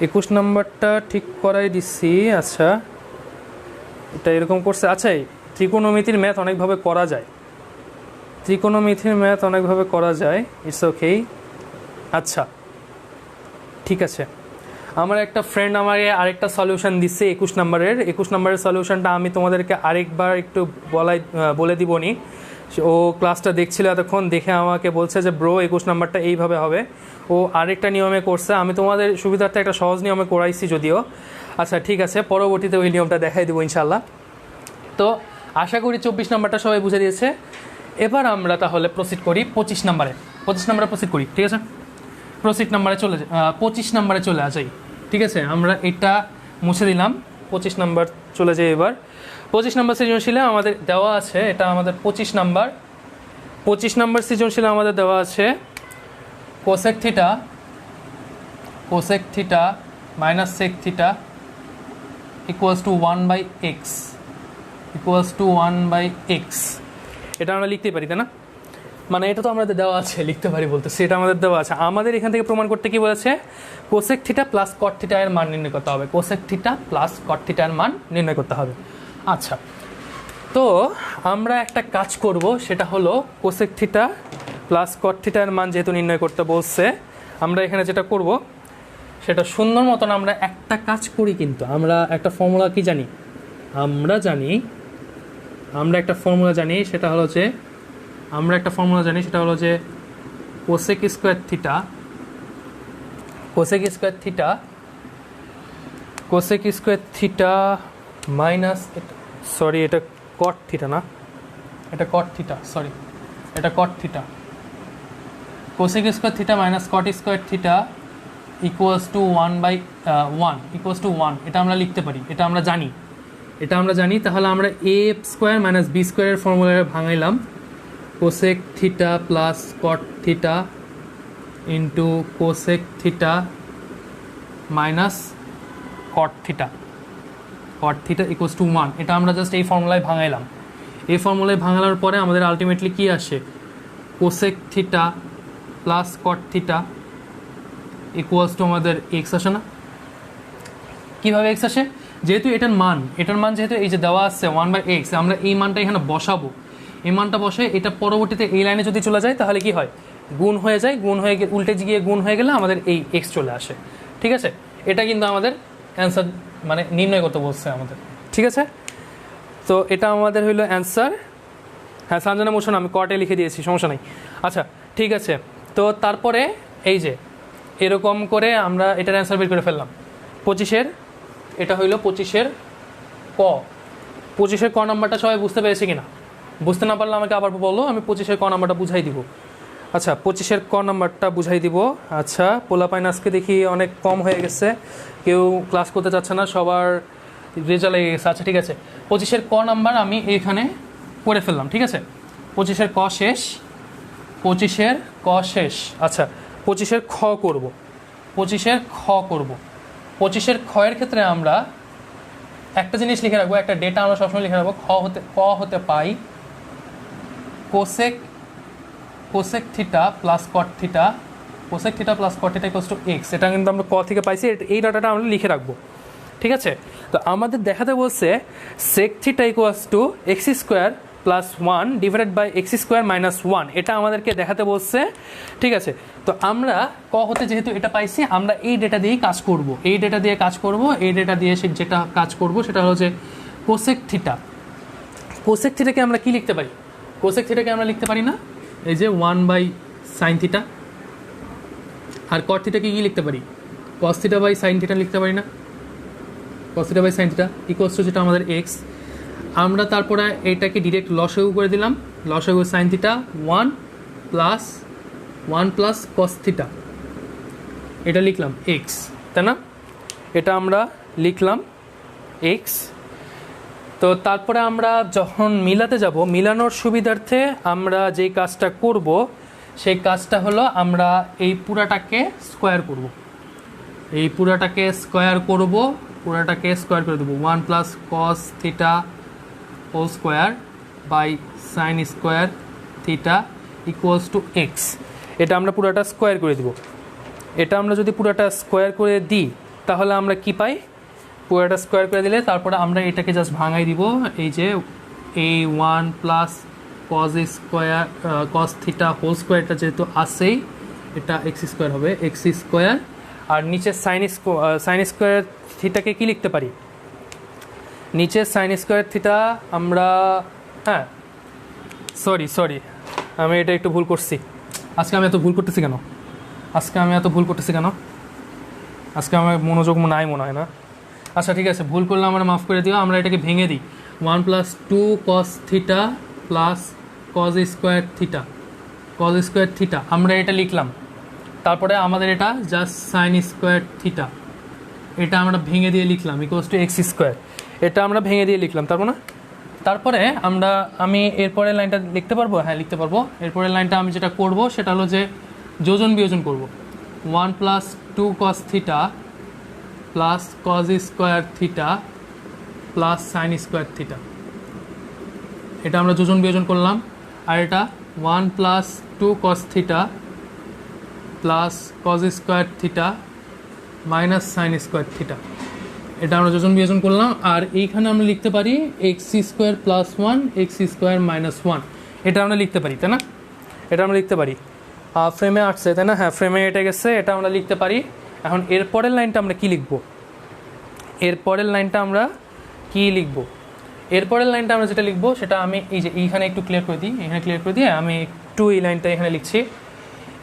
S1: 21 নাম্বারটা ঠিক করাই দিছি। আচ্ছা, এটা এরকম করছে। আচ্ছা, ত্রিকোণমিতির ম্যাথ অনেকভাবে করা যায়, ত্রিকোণমিতির ম্যাথ অনেকভাবে করা যায়, ইটস ওকে। আচ্ছা ঠিক আছে, আমার একটা ফ্রেন্ড আমাকে আরেকটা সলিউশন দিচ্ছে 21 নাম্বারের সলিউশনটা আমি তোমাদেরকে আরেকবার একটু বলে দিবনি। ও ক্লাসটা দেখছিল এতক্ষণ, দেখে আমাকে বলছে যে ব্রো 21 নাম্বারটা এইভাবে হবে। ও আরেকটা নিয়মে করছে, আমি তোমাদের সুবিধার্থে একটা সহজ নিয়মে করাইছি যদিও। আচ্ছা ঠিক আছে, পরবর্তীতে ওই নিয়মটা দেখাই দেবো ইনশাল্লাহ। তো আশা করি 24 নাম্বারটা সবাই বুঝে দিয়েছে। এবার আমরা তাহলে প্রসিড করি 25 নাম্বারে প্রসিড করি। ঠিক আছে, 25 নাম্বারে চলে আসি। ঠিক আছে, আমরা এটা মুছে দিলাম, 25 নাম্বার চলে যাই। এবার 25 নাম্বার সৃজনশীলে আমাদের দেওয়া আছে, এটা আমাদের 25 নাম্বার সৃজনশীলে আমাদের দেওয়া আছে cosec theta minus sec theta equals to 1/x। এটা আমরা লিখতেই পারি, তাই না? মানে এটা তো আমাদের দেওয়া আছে, লিখতে পারি বলতে, সেটা আমাদের দেওয়া আছে। আমাদের এখান থেকে প্রমাণ করতে কি বলেছে, cosec theta plus cot theta এর মান নির্ণয় করতে হবে। Cosec theta plus cot theta এর মান নির্ণয় করতে হবে। আচ্ছা, তো আমরা একটা কাজ করব, সেটা হলো cosec theta plus cot theta এর মান যেহেতু নির্ণয় করতে বলছে, আমরা এখানে যেটা করব সেটা সুন্দর মতন আমরা একটা কাজ করি। কিন্তু আমরা একটা ফর্মুলা কি জানি, আমরা একটা ফর্মুলা জানি, সেটা হলো যে cosec square theta minus, sorry এটা কট থিটা না, এটা কট থিটা, সরি এটা কট theta. Cosec square theta minus cot square theta equals two 1/1 এটা আমরা লিখতে পারি, এটা আমরা জানি। তাহলে আমরা এ স্কোয়ার মাইনাস বি স্কোয়ারের ফর্মুলায় ভাঙাইলাম, cosec theta plus cot theta into cosec theta minus cot theta equals to 1। এটা আমরা জাস্ট এই ফর্মুলায় ভাঙাইলাম। এই ফর্মুলায় ভাঙানোর পরে আমাদের আলটিমেটলি কি আসে, cosec theta plus cot theta equals to আমাদের এক্স আসে না? কীভাবে এক্স আসে, যেহেতু এটার মান যেহেতু এই যে দেওয়া আছে 1/x, আমরা এই মানটা এখানে বসাবো। এই মানটা বসে এটা পরবর্তীতে এই লাইনে যদি চলে যায় তাহলে কি হয়, গুণ হয়ে উল্টে গিয়ে গুণ হয়ে গেলে আমাদের এই এক্স চলে আসে। ঠিক আছে, এটা কিন্তু আমাদের অ্যান্সার, মানে নির্ণয় করতে বলছে আমাদের। ঠিক আছে, তো এটা আমাদের হইলো অ্যান্সার। হ্যাঁ সঞ্জনা মোশন, আমি কটে লিখে দিয়েছি, সমস্যা নাই। আচ্ছা ঠিক আছে, তো তারপরে এই যে এরকম করে আমরা এটার অ্যান্সার বের করে ফেললাম। 25-এর এটা হইলো 25-এর ক নাম্বারটা সবাই বুঝতে পেরেছে কিনা? বুঝতে না পারলে আমাকে আবার বলো, আমি 25-এর ক নাম্বারটা বুঝাই দিব। আচ্ছা 25-এর ক নাম্বারটা বুঝাই দিব। আচ্ছা, পোলাপাইন আজকে দেখি অনেক কম হয়ে গেছে, কেউ ক্লাস করতে চাচ্ছে না, সবার রেজাল্ট লেগে গেছে। আচ্ছা ঠিক আছে, 25-এর ক নাম্বার আমি এইখানে করে ফেললাম। ঠিক আছে, 25-এর ক শেষ। আচ্ছা 25-এর খ করব। 25-এর খয়ের ক্ষেত্রে আমরা একটা জিনিস লিখে রাখবো, একটা ডেটা আমরা সবসময় লিখে রাখবো, ক হতে পাই cosec theta plus cot theta equals to x. এটা কিন্তু আমরা ক থেকে পাইছি, এই ডাটাটা আমরা লিখে রাখবো। ঠিক আছে, তো আমাদের দেখাতে বলছে sec theta equals to x square plus one divided by x square minus one, এটা আমাদেরকে দেখাতে বলছে। ঠিক আছে, তো আমরা ক হতে যেহেতু এটা পাইছি, আমরা এই ডেটা দিয়েই কাজ করব, এই ডেটা দিয়ে কাজ করব। এই ডেটা দিয়ে যেটা কাজ করব সেটা হলো যে কোসেক থিটা। কোসেক থিটাকে আমরা কি লিখতে পারি? কোসেক থিটাকে আমরা লিখতে পারি না এই যে 1/sin থিটা। আর কট থিটাকে কি লিখতে পারি? Cos theta by sine theta লিখতে পারি না? Cos theta by sine theta equals to যেটা আমাদের এক্স। আমরা তারপরে এটাকে ডিরেক্ট লসাগু করে দিলাম, লসাগু sine theta 1 plus cos theta, এটা লিখলাম এক্স, তাই না? এটা আমরা লিখলাম এক্স। তো তারপরে আমরা যখন মিলাতে যাব, মিলানোর সুবিধার্থে আমরা যেই কাজটা করব সেই কাজটা হলো আমরা এই পুরাটাকে স্কোয়ার করব, এই পুরাটাকে স্কোয়ার করব, পুরাটাকে স্কোয়ার করে দেবো 1 plus cos theta whole square by sine square theta equals to x. এটা আমরা পুরাটা স্কোয়ার করে দেব। এটা আমরা যদি পুরাটা স্কোয়ার করে দিই তাহলে আমরা কি পাই? পুরাটা স্কোয়ার করে দিলে তারপরে আমরা এটাকে জাস্ট ভাঙাই দিব, এই যে এই 1 plus cos square cos theta whole স্কোয়ারটা যেহেতু আসেই, এটা এক্স স্কোয়ার হবে, এক্স স্কোয়ার। আর নিচে সাইন স্কোয়ার থিটাকে কি লিখতে পারি? নিচে সাইন স্কোয়ার থিটা আমরা, হ্যাঁ সরি আমি এটা একটু ভুল করছি। আজকে আমি এত ভুল করতেছি কেন? আজকে আমার মনোযোগ নাই মনে হয় না। আচ্ছা ঠিক আছে, ভুল করলে আমরা মাফ করে দিও। আমরা এটাকে ভেঙে দিই, 1 plus 2 cos theta plus cos square theta, আমরা এটা লিখলাম। তারপরে আমাদের এটা জাস্ট সাইন স্কোয়ার থিটা, এটা আমরা ভেঙে দিয়ে লিখলাম ইকুয়ালস টু এক্স স্কোয়ার, এটা আমরা ভেঙে দিয়ে লিখলাম। তারপরে আমি এরপরের লাইনটা লিখতে পারবো? হ্যাঁ লিখতে পারবো। এরপরের লাইনটা আমি যেটা করব সেটা হলো যে যোজন বিয়োজন করব, 1 plus 2 cos theta plus cos square theta plus sine square theta, এটা আমরা যোজন বিয়োজন করলাম। আর এটা 1 plus 2 cos theta plus cos square theta minus sine square theta, এটা আমরা যোজন বিয়োজন করলাম। আর এইখানে আমরা লিখতে পারি x square plus 1 x square minus 1, এটা আমরা লিখতে পারি, তাই না? এটা আমরা লিখতে পারি। ফ্রেমে আসছে, তাই না? হ্যাঁ ফ্রেমে এটা গেছে, এটা আমরা লিখতে পারি। এখন এরপরের লাইনটা আমরা কি লিখব? এরপরের লাইনটা আমরা যেটা লিখবো সেটা আমি এই যে এইখানে একটু ক্লিয়ার করে দিই, আমি একটু এই লাইনটা এখানে লিখছি,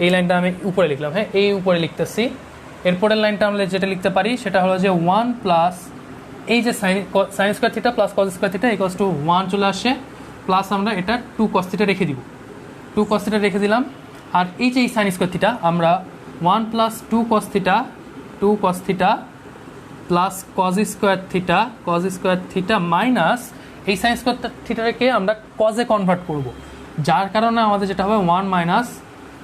S1: এই লাইনটা আমি উপরে লিখলাম, হ্যাঁ এই উপরে লিখতেছি। এরপরের লাইনটা আমরা যেটা লিখতে পারি সেটা হলো যে 1 প্লাস এই যে sign square theta plus cos square theta equals to 1 চলে আসে, প্লাস আমরা এটা 2 কস থিটা রেখে দিব, 2 কস থিটা রেখে দিলাম। আর এই যে এই সাইন স্কোয়ার থিটা আমরা 1 plus 2 cos theta plus cos square theta minus এই সাইন স্কোয়ার থিটাকে আমরা কজে কনভার্ট করব, যার কারণে আমাদের যেটা হবে 1 মাইনাস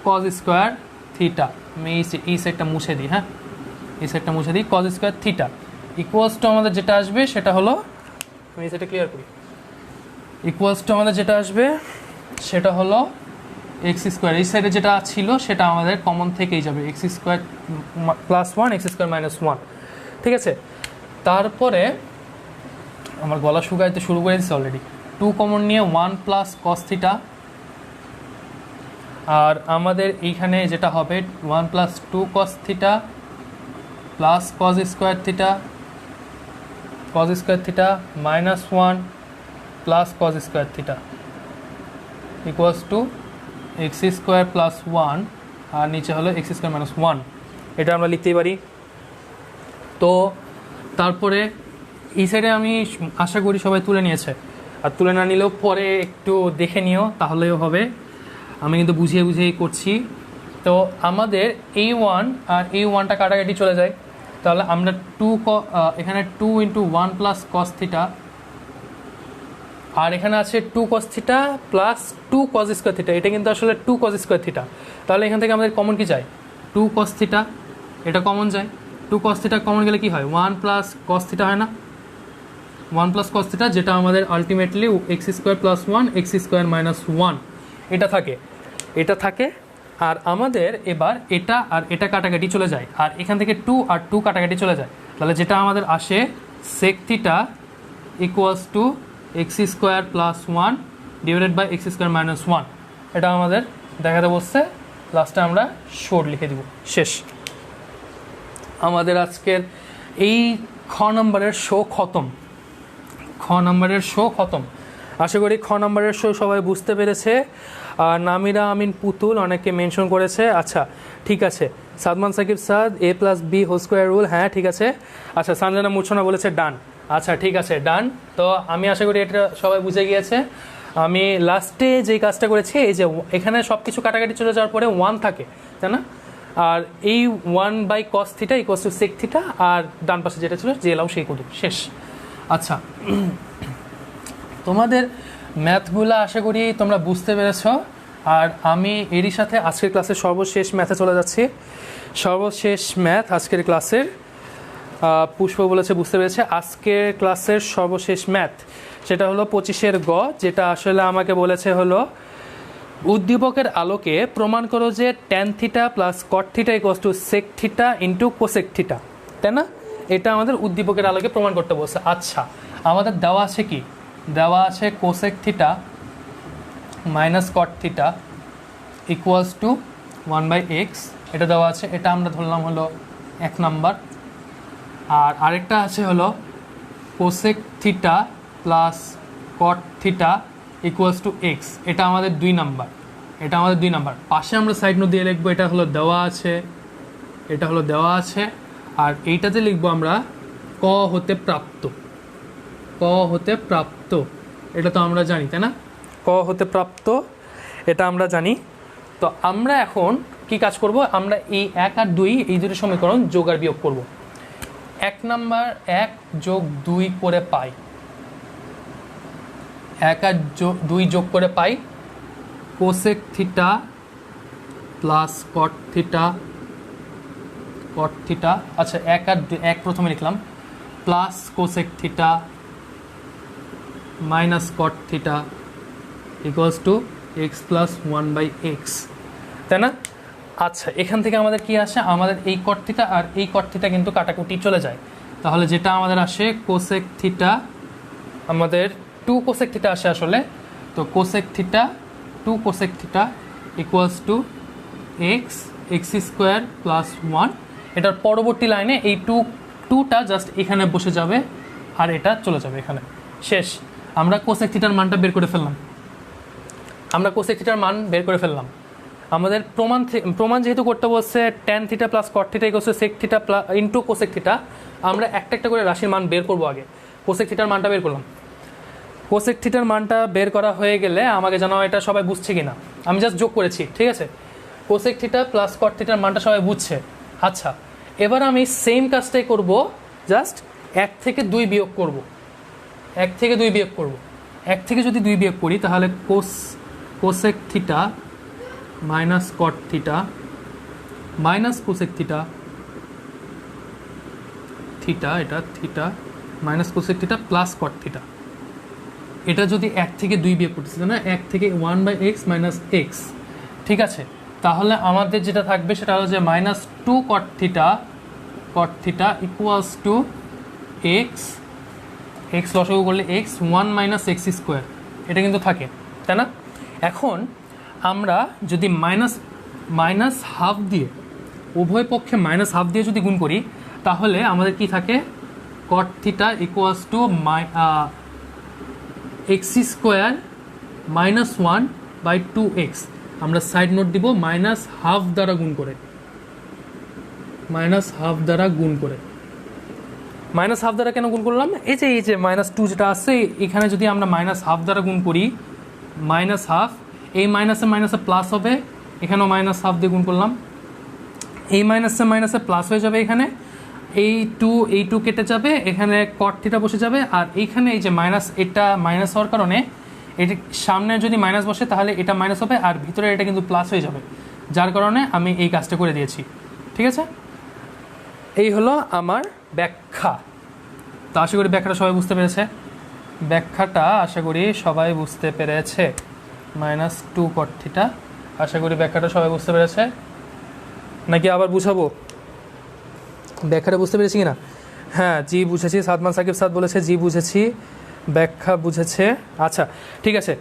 S1: কস স্কোয়ার থিটা। আমি এই সাইডটা মুছে দিই, হ্যাঁ এই সাইডটা মুছে দিই, cos square theta equals to আমাদের যেটা আসবে সেটা হলো, আমি এই সাইডটা ক্লিয়ার করি, ইকুয়ালস টু আমাদের যেটা আসবে সেটা হলো এক্স স্কোয়ার। এই সাইডে যেটা ছিল সেটা আমাদের কমন থেকেই যাবে, x square plus 1 x square minus 1, ঠিক আছে? তারপরে আমার গলা শুকাইতে শুরু করে দিচ্ছে অলরেডি। 2 কমন নিয়ে 1 প্লাস কস থিটা, আর আমাদের এইখানে যেটা হবে 1 plus 2 cos theta plus cos square theta minus 1 plus cos square theta equals to x square plus 1 আর নিচে হলো এক্স স্কোয়ার মাইনাস 1, এটা আমরা লিখতেই পারি। তো তারপরে এই সাইডে আমি আশা করি সবাই তুলে নিয়েছে, আর তুলে না নিলেও পরে একটু দেখে নিও তাহলেও হবে, আমি কিন্তু বুঝিয়ে করছি। তো আমাদের A1 আর A1টা কাটাকাটি চলে যায়, তাহলে আমরা এখানে 2 ইন্টু 1 প্লাস কস থিটা, আর এখানে আছে 2 cos theta plus 2 cos square theta, এটা কিন্তু আসলে 2 কস স্কোয়ার থিটা। তাহলে এখান থেকে আমাদের কমন কি যায়? 2 কস থিটা, এটা কমন যায়। 2 কস থিটা কমন গেলে কি হয়? 1 প্লাস কস থিটা হয় না? 1 প্লাস কস থিটা, যেটা আমাদের ultimately x square plus 1 x square minus 1 এটা থাকে। আর আমাদের এবার এটা আর এটা কাটাকাটি চলে যায়, আর এখান থেকে 2 আর 2 কাটাকাটি চলে যায়, তাহলে যেটা আমাদের আসে sec theta equals to x square plus 1 divided by x square minus 1, এটা আমাদের দেখাতে বসছে। লাস্টে আমরা শোর লিখে দিব, শেষ। আমাদের আজকের এই খ নম্বরের শো খতম। খ নম্বরের শো খতম। আশা করি খ নম্বরের শো সবাই বুঝতে পেরেছে। আর নামিরা আমিন পুতুল অনেকে মেনশন করেছে। আচ্ছা ঠিক আছে, Sadman Sakib Saad a plus b whole square rule, হ্যাঁ ঠিক আছে। আচ্ছা সঞ্জনা মুছনা বলেছে ডান। আচ্ছা ঠিক আছে, ডান। তো আমি আশা করি এটা সবাই বুঝে গিয়েছে। আমি লাস্টে যেই কাজটা করেছি, এই যে এখানে সব কিছু কাটাকাটি চলে যাওয়ার পরে 1 থাকে, তাই না? আর এই 1/cos theta equals to sec theta, আর ডান পাশে যেটা ছিল যে এলাও সেই করি, শেষ। আচ্ছা তোমাদের ম্যাথগুলো আশা করি তোমরা বুঝতে পেরেছ। আর আমি এরই সাথে আজকের ক্লাসের সর্বশেষ ম্যাথে চলে যাচ্ছি। সর্বশেষ ম্যাথ আজকের ক্লাসের, পুষ্প বলেছে বুঝতে পেরেছে। আজকের ক্লাসের সর্বশেষ ম্যাথ সেটা হলো 25-এর গ, যেটা আসলে আমাকে বলেছে হলো উদ্দীপকের আলোকে প্রমাণ করো যে tan theta plus cot theta equals to sec theta into cosec theta, তাই না? এটা আমাদের উদ্দীপকের আলোকে প্রমাণ করতে বলছে। আচ্ছা আমাদের দেওয়া আছে কি? দেওয়া আছে cosec theta minus cot theta equals to 1/x, এটা দেওয়া আছে। এটা আমরা ধরলাম হলো 1 নাম্বার। আর আরেকটা আছে হলো cosec theta plus cot theta equals to x, এটা আমাদের 2 নাম্বার। এটা আমাদের 2 নাম্বার। পাশে আমরা সাইড নোট দিয়ে লিখবো এটা হলো দেওয়া আছে, এটা হলো দেওয়া আছে। আর এইটাতে লিখবো আমরা ক হতে প্রাপ্ত, ক হতে প্রাপ্ত, এটা তো আমরা জানি, তাই না? ক হতে প্রাপ্ত, এটা আমরা জানি। তো আমরা এখন কি কাজ করব? আমরা এই 1 আর 2 এই দুটো সমীকরণ যোগ আর বিয়োগ করব। 1 নাম্বার 1 যোগ 2 করে পাই, 1 আর 2 যোগ করে পাই cosec theta plus cot theta, cot theta. আচ্ছা 1 আর 1 প্রথমে লিখলাম, plus cosec theta minus cot theta equals to X plus 1/x, তাই না? আচ্ছা এখান থেকে আমাদের কি আসে? আমাদের এই কট থিটা আর এই কট থিটা কিন্তু কাটাকুটি চলে যায়। তাহলে যেটা আমাদের আসে কোসেক থিটা, আমাদের 2 কোসেক থিটা আসে আসলে। তো cosec theta 2 cosec theta equals to x square plus 1। এটার পরবর্তী লাইনে এই 2টা জাস্ট এখানে বসে যাবে আর এটা চলে যাবে এখানে, শেষ। আমরা কোসেক থিটার মানটা বের করে ফেললাম, আমরা কোসেক থিটার মান বের করে ফেললাম। আমাদের প্রমাণ যেহেতু করতে বলছে tan theta plus cot theta equals to sec theta into cosec theta, আমরা একটা একটা করে রাশির মান বের করব। আগে কোসেক থিটার মানটা বের করলাম। কোসেক থিটার মানটা বের করা হয়ে গেলে আমাকে জানাও এটা সবাই বুঝছে কিনা। আমি জাস্ট যোগ করেছি, ঠিক আছে? কোসেক থিটা প্লাস কট থিটার মানটা সবাই বুঝছে। আচ্ছা এবার আমি সেম কাজটাই করব, জাস্ট 1 থেকে 2 বিয়োগ করব। 1 থেকে 2 বিয়োগ করব। 1 থেকে যদি 2 বিয়োগ করি তাহলে cosec theta minus cot theta minus cosec theta, theta এটা theta minus cosec theta plus cot theta, এটা যদি 1 থেকে 2 বিয়োগ করতেছি না, 1 থেকে 1/x মাইনাস এক্স, ঠিক আছে? তাহলে আমাদের যেটা থাকবে সেটা হলো যে minus 2 caught theta equals to x লসাগু করলে এক্স 1 মাইনাস এক্স স্কোয়ার, এটা কিন্তু থাকে, তাই না? এখন আমরা যদি মাইনাস হাফ দিয়ে, উভয় পক্ষে মাইনাস হাফ দিয়ে যদি গুণ করি তাহলে আমাদের কি থাকে? কট theta equals to x square minus 1/2x। আমরা সাইড নোট দিব মাইনাস হাফ দ্বারা গুণ করে, মাইনাস হাফ দ্বারা গুণ করে। মাইনাস হাফ দ্বারা কেন গুণ করলাম? এই যে -2 যেটা আছে এখানে যদি আমরা মাইনাস হাফ দ্বারা গুণ করি, মাইনাস হাফ, এই মাইনাসে প্লাস হবে, এখানেও মাইনাস হাফ দিয়ে গুণ করলাম, এই মাইনাসে প্লাস হয়ে যাবে, এখানে এই টু কেটে যাবে, এখানে কট থিটা বসে যাবে। আর এইখানে এই যে মাইনাস, এটা মাইনাস হওয়ার কারণে এটি সামনে যদি মাইনাস বসে তাহলে এটা মাইনাস হবে, আর ভিতরে এটা কিন্তু প্লাস হয়ে যাবে, যার কারণে আমি এই কাজটা করে দিয়েছি, ঠিক আছে? এই হলো আমার ব্যাখ্যা। তো আশা করি ব্যাখ্যাটা সবাই বুঝতে পেরেছে। ব্যাখ্যাটা আশা করি সবাই বুঝতে পেরেছে। -2 কট থিটা, আশা করি ব্যাখ্যাটা সবাই বুঝতে পেরেছে, নাকি আবার বুঝাবো? ব্যাখ্যাটা বুঝতে পেরেছি কিনা? হ্যাঁ জি বুঝেছি। সাদমান সাকিব সাদ বলেছে জি বুঝেছি, ব্যাখ্যা বুঝেছে। আচ্ছা ঠিক আছে,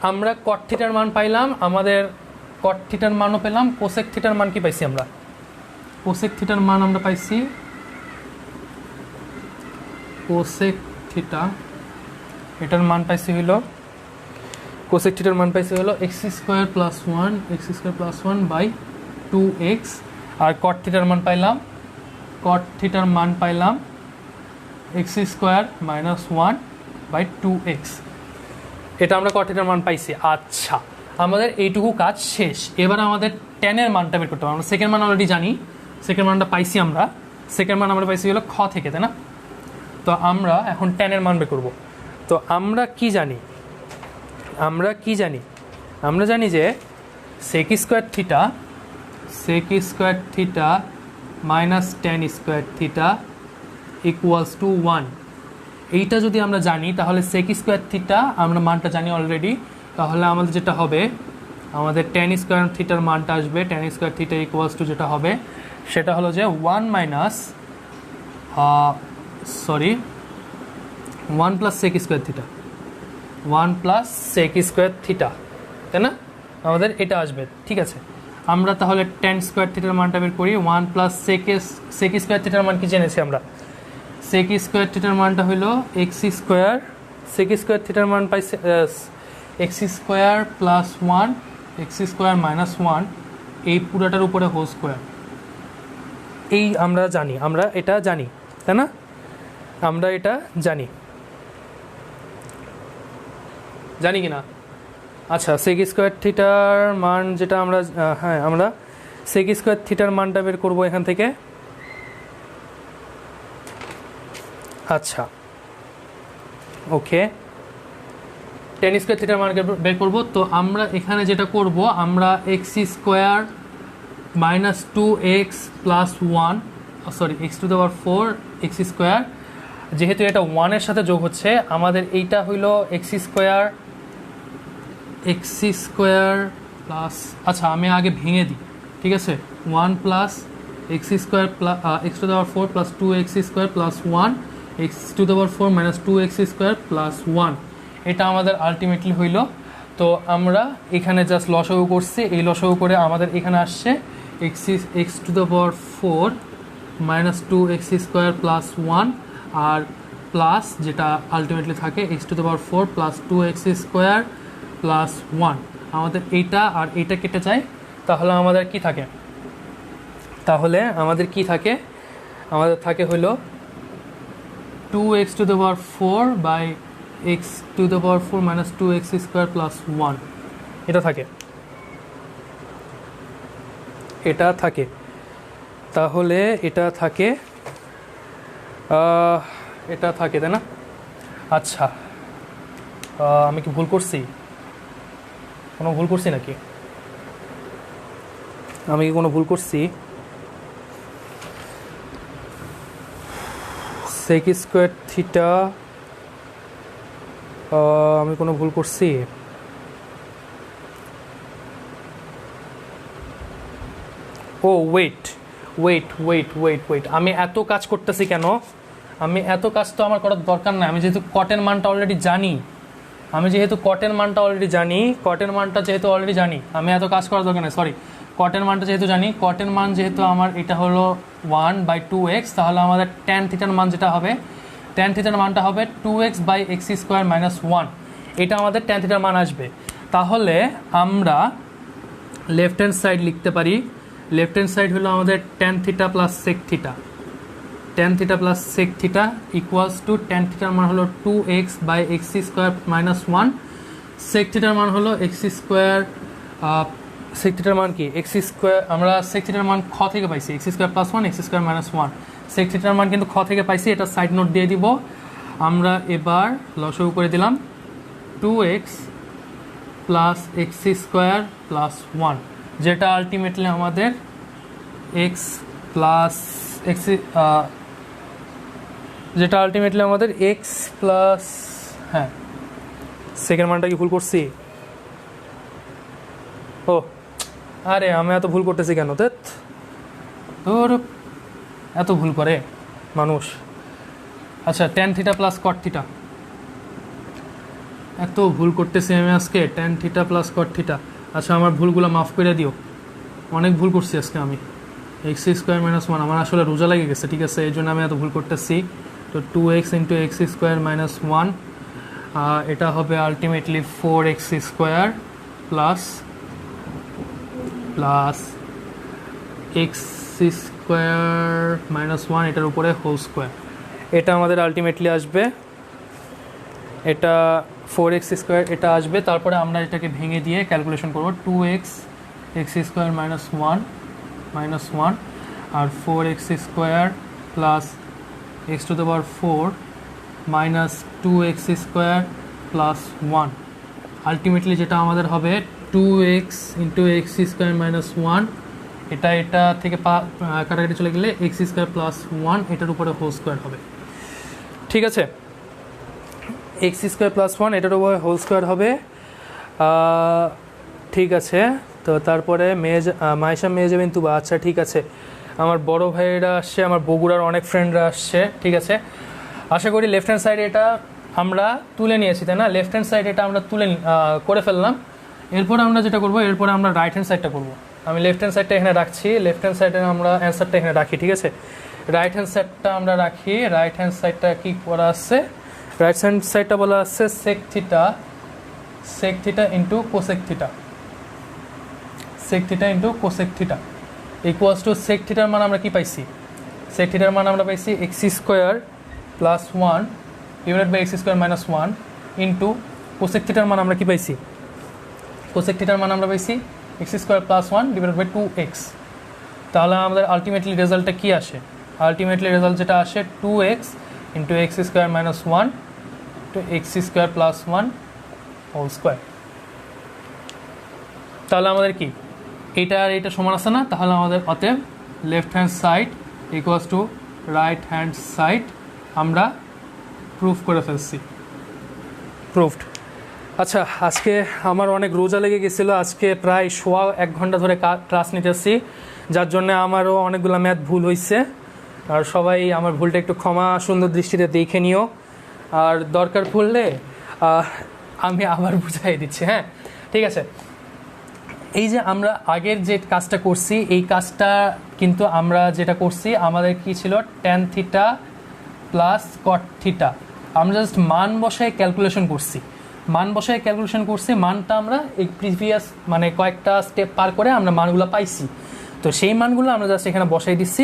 S1: আমরা কট থিটার মান পাইলাম, আমাদের কট থিটার মানও পেলাম, কোসেক থিটার মান কি পাইছি আমরা? কোসেক থিটার মান আমরা পাইছি, কোসেক থিটা এটার মান পাইছি হলো, কোসেক থিটার মান পাইছি হলো x square plus one by 2x। আর কট থিটার মান পাইলাম, কট থিটার মান পাইলাম x square minus 1 by 2x। এটা আমরা কট থিটার মান পাইছি। আচ্ছা, আমাদের এইটুকু কাজ শেষ। এবার আমাদের টেনের মানটা বের করতে হবে। আমরা সেকেন্ড মান অলরেডি জানি, সেকেন্ড মানটা পাইছি আমরা, সেকেন্ড মান আমরা পাইছি হলো খ থেকে, তাই না? তো আমরা এখন টেনের মান বের করবো। তো আমরা কি জানি, আমরা জানি যে sec square theta minus tan square theta equals to 1। এইটা যদি আমরা জানি তাহলে সেক স্কোয়ার থিটা আমরা মানটা জানি অলরেডি, তাহলে আমাদের যেটা হবে, আমাদের টেন স্কোয়ার থিটার মানটা আসবে, tan square theta equals to যেটা হবে সেটা হলো যে 1 plus sec square theta, 1 plus sec square theta, তাই না? আমাদের এটা আসবে, ঠিক আছে। আমরা তাহলে টেন স্কোয়ার থিটার মানটা বের করি। 1 প্লাস সেক স্কোয়ার থিটার মান কি জেনেছি আমরা? সেক স্কোয়ার থিটার মানটা হলো এক্স স্কোয়ার, সেক স্কোয়ার থিটার মান পাইছে x square plus 1 x square minus 1, এই পুরোটার উপরে হোল স্কোয়ার। এই আমরা জানি, আমরা এটা জানি, তাই না? আমরা এটা জানি কি না? আচ্ছা, সেক স্কোয়ার থিটার মান যেটা আমরা, হ্যাঁ, আমরা সেক স্কোয়ার থিটার মানটা বের করবো এখান থেকে। আচ্ছা, ওকে, টেন স্কোয়ার থিটার মান বের করবো। তো আমরা এখানে যেটা করব, আমরা x square minus 2x plus 1, sorry x to the power 4 x square, যেহেতু এটা 1-এর সাথে যোগ হচ্ছে, আমাদের এইটা হইলো এক্স স্কোয়ার প্লাস, আচ্ছা আমি আগে ভেঙে দিই, ঠিক আছে। 1 plus x square plus x to the power 4 plus 2x square plus 1 x to the power 4 minus 2x square plus 1, এটা আমাদের আলটিমেটলি হইল। তো আমরা এখানে জাস্ট লসাগু করছি, এই লসাগু করে আমাদের এখানে আসছে x to the power 4 minus 2x square plus 1 আর প্লাস যেটা আলটিমেটলি থাকে x to the power 4 plus 2x square plus 1। আমাদের এইটা আর এইটা কেটে যায়, তাহলে আমাদের কি থাকে? আমাদের থাকে হলো 2x to the power 4 by x to the power 4 minus 2x square plus 1, এটা থাকে। তাহলে এটা থাকে, তাই না? আচ্ছা, আমি কি ভুল করছি? কোনো ভুল করছি নাকি? আমি কি কোনো ভুল করছি? সেক স্কোয়ার থিটা, আমি কোনো ভুল করছি? ও ওয়েট, আমি এত কাজ করতেছি কেন? আমি এত কাজ তো আমার করার দরকার নাই। আমি যেহেতু কটের মানটা অলরেডি জানি, আমি যেহেতু কটের মানটা অলরেডি জানি, আমি এত কাজ করার দরকার নেই। সরি, কটের মানটা যেহেতু জানি, কটের মান যেহেতু আমার এটা হলো 1 বাই 2x, তাহলে আমাদের ট্যান থিটার মান যেটা হবে, ট্যান থিটার মানটা হবে 2x by x square minus 1, এটা আমাদের ট্যান থিটার মান আসবে। তাহলে আমরা লেফট হ্যান্ড সাইড লিখতে পারি, লেফট হ্যান্ড সাইড হলো আমাদের tan theta plus sec theta, tan theta plus sec theta equals to tan থিটার মান হলো 2x by x square minus 1, sec থিটার মান হলো এক্স স্কোয়ার, সেক থিটার মান কি? এক্স স্কোয়ার, আমরা সেক থিটার মান খ থেকে পাইছি, x square plus 1 x square minus 1, sec থিটার মান কিন্তু খ থেকে পাইছি, এটা সাইড নোট দিয়ে দিব। আমরা এবার লসাগু করে দিলাম 2x plus x square plus 1, যেটা আলটিমেটলি আমাদের এক্স প্লাস এক্স, যেটা আলটিমেটলি আমাদের এক্স প্লাস, হ্যাঁ সেকেন্ড মানটা কি ভুল করছি? ও আরে আমি এত ভুল করতেছি কেন? তোর এত ভুল করে মানুষ। আচ্ছা, tan theta plus cot theta, এত ভুল করতেছি আমি আজকে, tan theta plus cot theta. আচ্ছা আমার ভুলগুলো মাফ করে দিও, অনেক ভুল করছি আজকে আমি। এক্স স্কোয়ার মাইনাস ওয়ান, আমার আসলে রোজা লেগে গেছে, ঠিক আছে, এই জন্য আমি এত ভুল করতেছি। তো 2x into x square minus one, এটা হবে ultimately 4x square plus x square minus one, এটার উপরে হোল স্কোয়ার। এটা আমাদের আলটিমেটলি আসবে, এটা 4x স্কোয়ার এটা আসবে। তারপরে আমরা এটাকে ভেঙে দিয়ে ক্যালকুলেশন করবো, 2x স্কোয়ার মাইনাস ওয়ান আর 4x square plus x to the power 4 minus 2x square plus one. Ultimately যেটা আমাদের হবে 2x into x square minus one, এটা থেকে কাটাকাটি চলে গেলে এক্স স্কোয়ার প্লাস ওয়ান, এটার উপরে হোল স্কোয়ার হবে, ঠিক আছে। এক্স স্কোয়ার প্লাস ওয়ান এটার উপরে হোল স্কোয়ার হবে, ঠিক আছে। তো তারপরে মায়েশা মেয়ে যাবেন তুবা, আচ্ছা ঠিক আছে। আমার বড় ভাইয়েরা আসছে, আমার বগুড়ার অনেক ফ্রেন্ডরা আসছে, ঠিক আছে। আশা করি লেফট হ্যান্ড সাইড এটা আমরা তুলে নিয়েছি, তাই না? লেফট হ্যান্ড সাইড এটা আমরা করে ফেললাম। এরপরে আমরা যেটা করবো, এরপরে আমরা রাইট হ্যান্ড সাইডটা করবো। আমি লেফট হ্যান্ড সাইডটা এখানে রাখছি, লেফট হ্যান্ড সাইডে আমরা অ্যান্সারটা এখানে রাখি, ঠিক আছে। রাইট হ্যান্ড সাইডটা আমরা রাখি, রাইট হ্যান্ড সাইডটা কি করা আছে? রাইট হ্যান্ড সাইডটা বলা আছে sec theta into cosec theta, sec theta into cosec theta equals to sec থিটার মান আমরা কি পাইছি? সেক থিটার মান আমরা পাইছি x square plus one divided by x square minus one into cosec থিটার মান আমরা কি পাইছি? কোসেক থিটার মান আমরা পাইছি x square plus one divided by 2x। তাহলে আমাদের আলটিমেটলি রেজাল্টটা কী আসে? আলটিমেটলি রেজাল্ট যেটা আসে 2x into x square minus one to x square plus one whole square. তাহলে আমাদের কি এটা আর এটা সমান আছে না? তাহলে আমাদের অতএব left hand side equals to right hand side আমরা প্রুফ করে ফেলছি, প্রুফড। আচ্ছা আজকে আমার অনেক রোজা লেগে গেছিলো, আজকে প্রায় 1 ঘন্টা ধরে ক্লাস নিতেছি, যার জন্য আমারও অনেকগুলো ম্যাথ ভুল হয়েছে। আর সবাই আমার ভুলটা একটু ক্ষমা সুন্দর দৃষ্টিতে দেখে নিও, আর দরকার পড়লে আমি আবার বুঝাই দিচ্ছি, হ্যাঁ ঠিক আছে। এই যে আমরা আগের যে কাজটা করছি, এই কাজটা কিন্তু আমরা যেটা করছি আমাদের কি ছিল, tan theta plus cot theta. আমরা জাস্ট মান বসায় ক্যালকুলেশন করছি, মানটা আমরা এই প্রিভিয়াস মানে কয়েকটা স্টেপ পার করে আমরা মানগুলো পাইছি। তো সেই মানগুলো আমরা জাস্ট এখানে বসাই দিচ্ছি,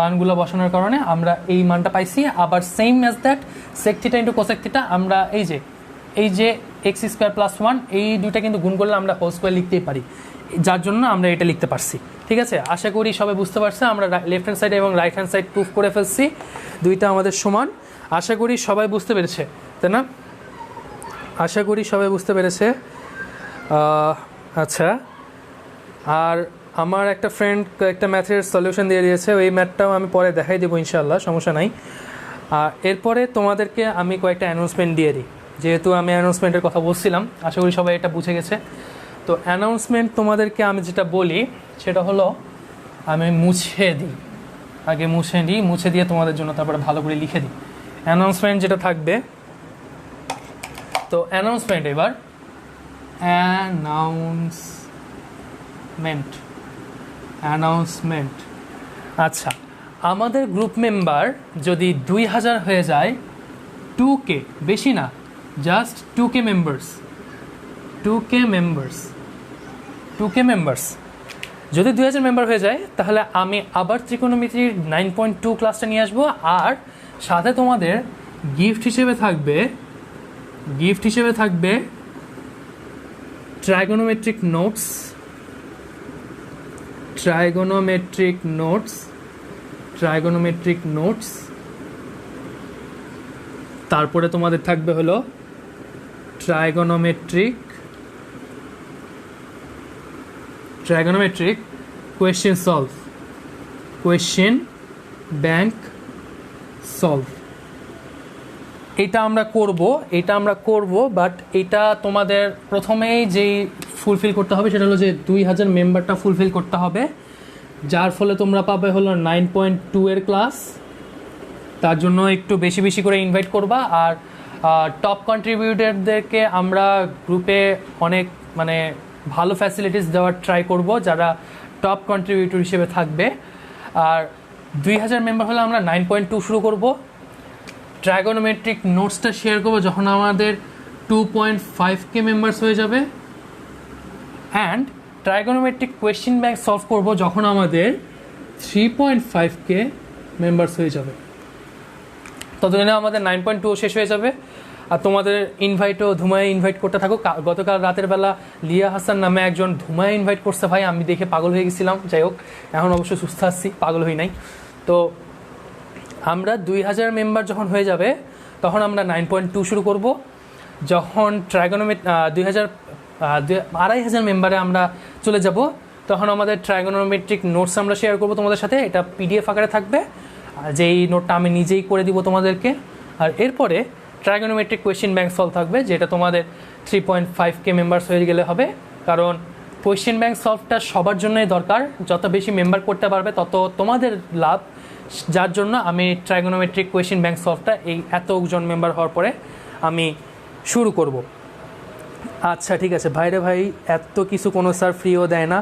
S1: মানগুলো বসানোর কারণে আমরা এই মানটা পাইছি। আবার same as that sec theta into cosec theta, আমরা এই যে এক্স স্কোয়ার প্লাস ওয়ান এই দুইটা কিন্তু গুণ করলে আমরা হোল স্কোয়ার লিখতেই পারি, যার জন্য আমরা এটা লিখতে পারছি, ঠিক আছে। আশা করি সবাই বুঝতে পারছে, আমরা লেফট হ্যান্ড সাইড এবং রাইট হ্যান্ড সাইড প্রুফ করে ফেলছি, দুইটা আমাদের সমান। আশা করি সবাই বুঝতে পেরেছে, তাই না? আশা করি সবাই বুঝতে পেরেছে। আচ্ছা, আর আমার একটা ফ্রেন্ড একটা ম্যাথের সলিউশন দিয়ে দিয়েছে, ওই ম্যাথটাও আমি পরে দেখাই দেবো ইনশাআল্লাহ, সমস্যা নাই। এরপরে তোমাদেরকে আমি কয়েকটা অ্যানাউন্সমেন্ট দিয়ে দিই, যেহেতু আমি অ্যানাউন্সমেন্টের কথা বলছিলাম, আশা করি সবাই এটা বুঝে গেছে। তো অ্যানাউন্সমেন্ট তোমাদেরকে আমি যেটা বলি সেটা হলো, আমি মুছে দিই, আগে মুছে দিয়ে তোমাদের জন্য তারপরে ভালো করে লিখে দিই অ্যানাউন্সমেন্ট যেটা থাকবে। তো অ্যানাউন্সমেন্ট, এবার অ্যানাউন্সমেন্ট। আচ্ছা, আমাদের গ্রুপ মেম্বার যদি 2000 হয়ে যায়, 2K, বেশি না, জাস্ট 2K মেম্বার্স যদি 2000 মেম্বার হয়ে যায়, তাহলে আমি আবার ত্রিকোণমিতির 9.2 ক্লাসটা নিয়ে আসবো। আর সাথে তোমাদের গিফট হিসেবে থাকবে ট্রাইগোনোমেট্রিক নোটস। তারপরে তোমাদের থাকবে হলো ট্রাইগোনোমেট্রিক কোয়েশ্চেন ব্যাংক সলভ। এটা আমরা করব, বাট এটা তোমাদের প্রথমেই যেই ফুলফিল করতে হবে সেটা হলো যে 2000 মেম্বারটা ফুলফিল করতে হবে, যার ফলে তোমরা পাবে হলো 9.2 এর ক্লাস। তার জন্য একটু বেশি করে ইনভাইট করবা। আর টপ কন্ট্রিবিউটারদেরকে আমরা গ্রুপে অনেক মানে ভালো ফ্যাসিলিটিস দেওয়ার ট্রাই করব যারা টপ কন্ট্রিবিউটর হিসেবে থাকবে। আর 2000 মেম্বার হলে আমরা 9.2 শুরু করব। ট্রাইগোনোমেট্রিক নোটসটা শেয়ার করবো যখন আমাদের 2.5K মেম্বার্স হয়ে যাবে, and trigonometric question bank solve করব যখন আমাদের 3.5K মেম্বার্স হয়ে যাবে। ততদিনে আমাদের 9.2 শেষ হয়ে যাবে। আর তোমাদের ইনভাইটও ধুমায় ইনভাইট করতে থাকো। গতকাল রাতের বেলা লিয়া হাসান নামে একজন ধুমায় ইনভাইট করছে, ভাই আমি দেখে পাগল হয়ে গেছিলাম। যাই হোক, এখন অবশ্য সুস্থ আসছি, পাগল হই নাই। তো আমরা 2000 মেম্বার যখন হয়ে যাবে তখন আমরা 9.2 শুরু করব। যখন ট্রাইগোনোমেট্রিক 2500 মেম্বারে আমরা চলে যাব তখন আমাদের ট্রাইগোনোমেট্রিক নোটস আমরা শেয়ার করব তোমাদের সাথে। এটা PDF আকারে থাকবে, যেই নোটটা আমি নিজেই করে দিব তোমাদেরকে। আর এরপরে ট্রাইগোনোমেট্রিক কোয়েশ্চেন ব্যাংক সলভ থাকবে, যেটা তোমাদের 3.5K মেম্বার্স হয়ে গেলে হবে। কারণ কোয়েশ্চেন ব্যাংক সলভটা সবার জন্যই দরকার, যত বেশি মেম্বার করতে পারবে তত তোমাদের লাভ। যার জন্য আমি ট্রাইগোনোমেট্রিক কোয়েশ্চেন ব্যাংক সলভটা এই এতজন মেম্বার হওয়ার পরে আমি শুরু করব। আচ্ছা ঠিক আছে ভাইরে ভাই, এত কিছু কোনো স্যার ফ্রিও দেয় না।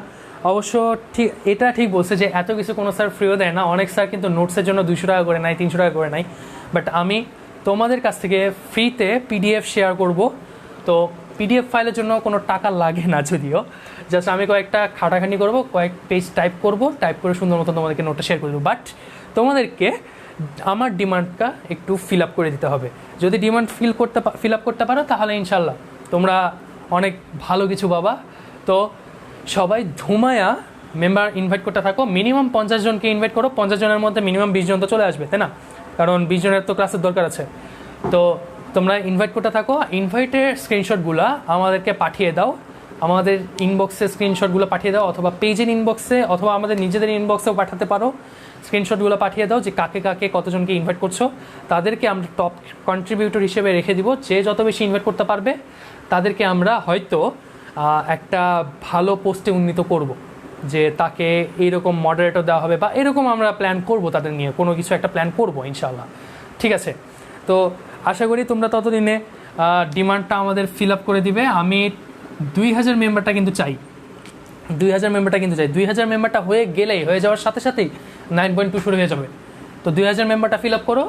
S1: অবশ্য ঠিক, এটা ঠিক বলছে যে এত কিছু কোনো স্যার ফ্রিও দেয় না। অনেক স্যার কিন্তু নোটসের জন্য 200 টাকা করে নেয়, 300 টাকা করে নেয়। বাট আমি তোমাদের কাছ থেকে ফ্রিতে PDF শেয়ার করব। তো PDF ফাইলের জন্য কোনো টাকা লাগে না, যদিও জাস্ট আমি কয়েকটা খাটাখানি করব, কয়েক পেজ টাইপ করব, টাইপ করে সুন্দর মতো তোমাদেরকে নোটটা শেয়ার করে দেবো। বাট তোমাদেরকে আমার ডিমান্ডটা একটু ফিল আপ করে দিতে হবে। যদি ডিমান্ড ফিল আপ করতে পারো তাহলে ইনশাল্লাহ তোমরা অনেক ভালো কিছু পাবা। তো সবাই ধুমায়া মেম্বার ইনভাইট করতে থাকো। মিনিমাম 50 জনকে ইনভাইট করো। 50 জনের মধ্যে মিনিমাম 20 জন তো চলে আসবে, তাই না? কারণ 20 জনের তো ক্লাসের দরকার আছে। তো তোমরা ইনভাইট করতে থাকো। ইনভাইটের স্ক্রিনশটগুলো আমাদেরকে পাঠিয়ে দাও, আমাদের ইনবক্সে স্ক্রিনশটগুলো পাঠিয়ে দাও, অথবা পেজের ইনবক্সে, অথবা আমাদের নিজেদের ইনবক্সেও পাঠাতে পারো। স্ক্রিনশটগুলো পাঠিয়ে দাও যে কাকে কাকে কতজনকে ইনভাইট করছো। তাদেরকে আমরা টপ কন্ট্রিবিউটর হিসেবে রেখে দিব। যে যত বেশি ইনভাইট করতে পারবে তাদেরকে আমরা হয়তো একটা ভালো পোস্টে উন্নীত করব, যে তাকে এইরকম মডারেটর দেওয়া হবে বা এরকম আমরা প্ল্যান করব, তাদের নিয়ে কোনো কিছু একটা প্ল্যান করব ইনশাল্লাহ। ঠিক আছে, তো আশা করি তোমরা ততদিনে ডিমান্ডটা আমাদের ফিল আপ করে দিবে। আমি 2000 মেম্বারটা কিন্তু চাই, 2000 মেম্বারটা কিন্তু চাই। 2000 মেম্বারটা হয়ে গেলেই, হয়ে যাওয়ার সাথে সাথেই 9.2 শুরু হয়ে যাবে। তো 2000 মেম্বারটা ফিল আপ করো।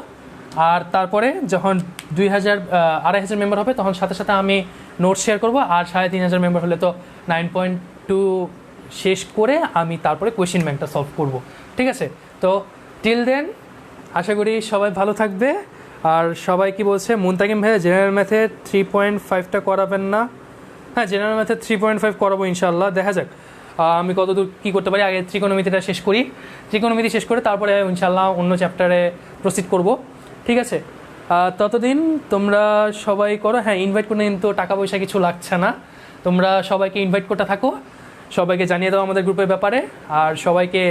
S1: আর তারপরে যখন 2500 মেম্বার হবে তখন সাথে সাথে আমি নোট শেয়ার করবো। আর 3500 মেম্বার হলে তো 9.2 শেষ করে আমি তারপরে কোয়েশ্চেন ব্যাংকটা সলভ করব। ঠিক আছে, তো টিল দেন আশা করি সবাই ভালো থাকবে। আর সবাই কি বলছে, মুনতাকিম ভাইয়া জেনারেল ম্যাথে 3.5টা করাবেন না? হ্যাঁ, জেনারেল ম্যাথে 3.5 করাবো ইনশাল্লাহ। দেখা যাক আমি কতদূর কী করতে পারি। আগে ত্রিকোণমিতিটা শেষ করি, ত্রিকোণমিতি শেষ করে তারপরে ইনশাল্লাহ অন্য চ্যাপ্টারে প্রসিড করব। ঠিক আছে, ততদিন তোমরা সবাই করো। হ্যাঁ, ইনভাইট করতে কিন্তু টাকা পয়সা কিছু লাগছে না। তোমরা সবাইকে ইনভাইট করতে থাকো, সবাইকে জানিয়ে দাও আমাদের গ্রুপের ব্যাপারে। আর সবাইকে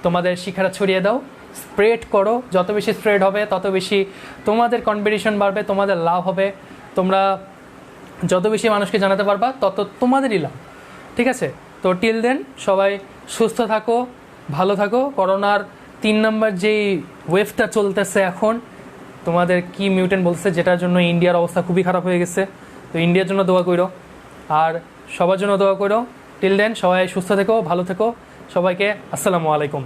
S1: তোমাদের শিক্ষাটা ছড়িয়ে দাও, স্প্রেড করো। যত বেশি স্প্রেড হবে তত বেশি তোমাদের কম্পিটিশন বাড়বে, তোমাদের লাভ হবে। তোমরা যত বেশি মানুষকে জানাতে পারবা তত তোমাদেরই লাভ। ঠিক আছে, তো টিল দেন সবাই সুস্থ থাকো, ভালো থাকো। করোনার 3 নম্বর যেই ওয়েভটা চলতেছে এখন, তোমাদের কি মিউটেন্ট বলছে, যেটার জন্য ইন্ডিয়ার অবস্থা খুবই খারাপ হয়ে গেছে। তো ইন্ডিয়ার জন্য দোয়া করো আর সবার জন্য দোয়া করো। টিল দেন সবাই সুস্থ থেকো, ভালো থেকো। সবাইকে আসসালামু আলাইকুম।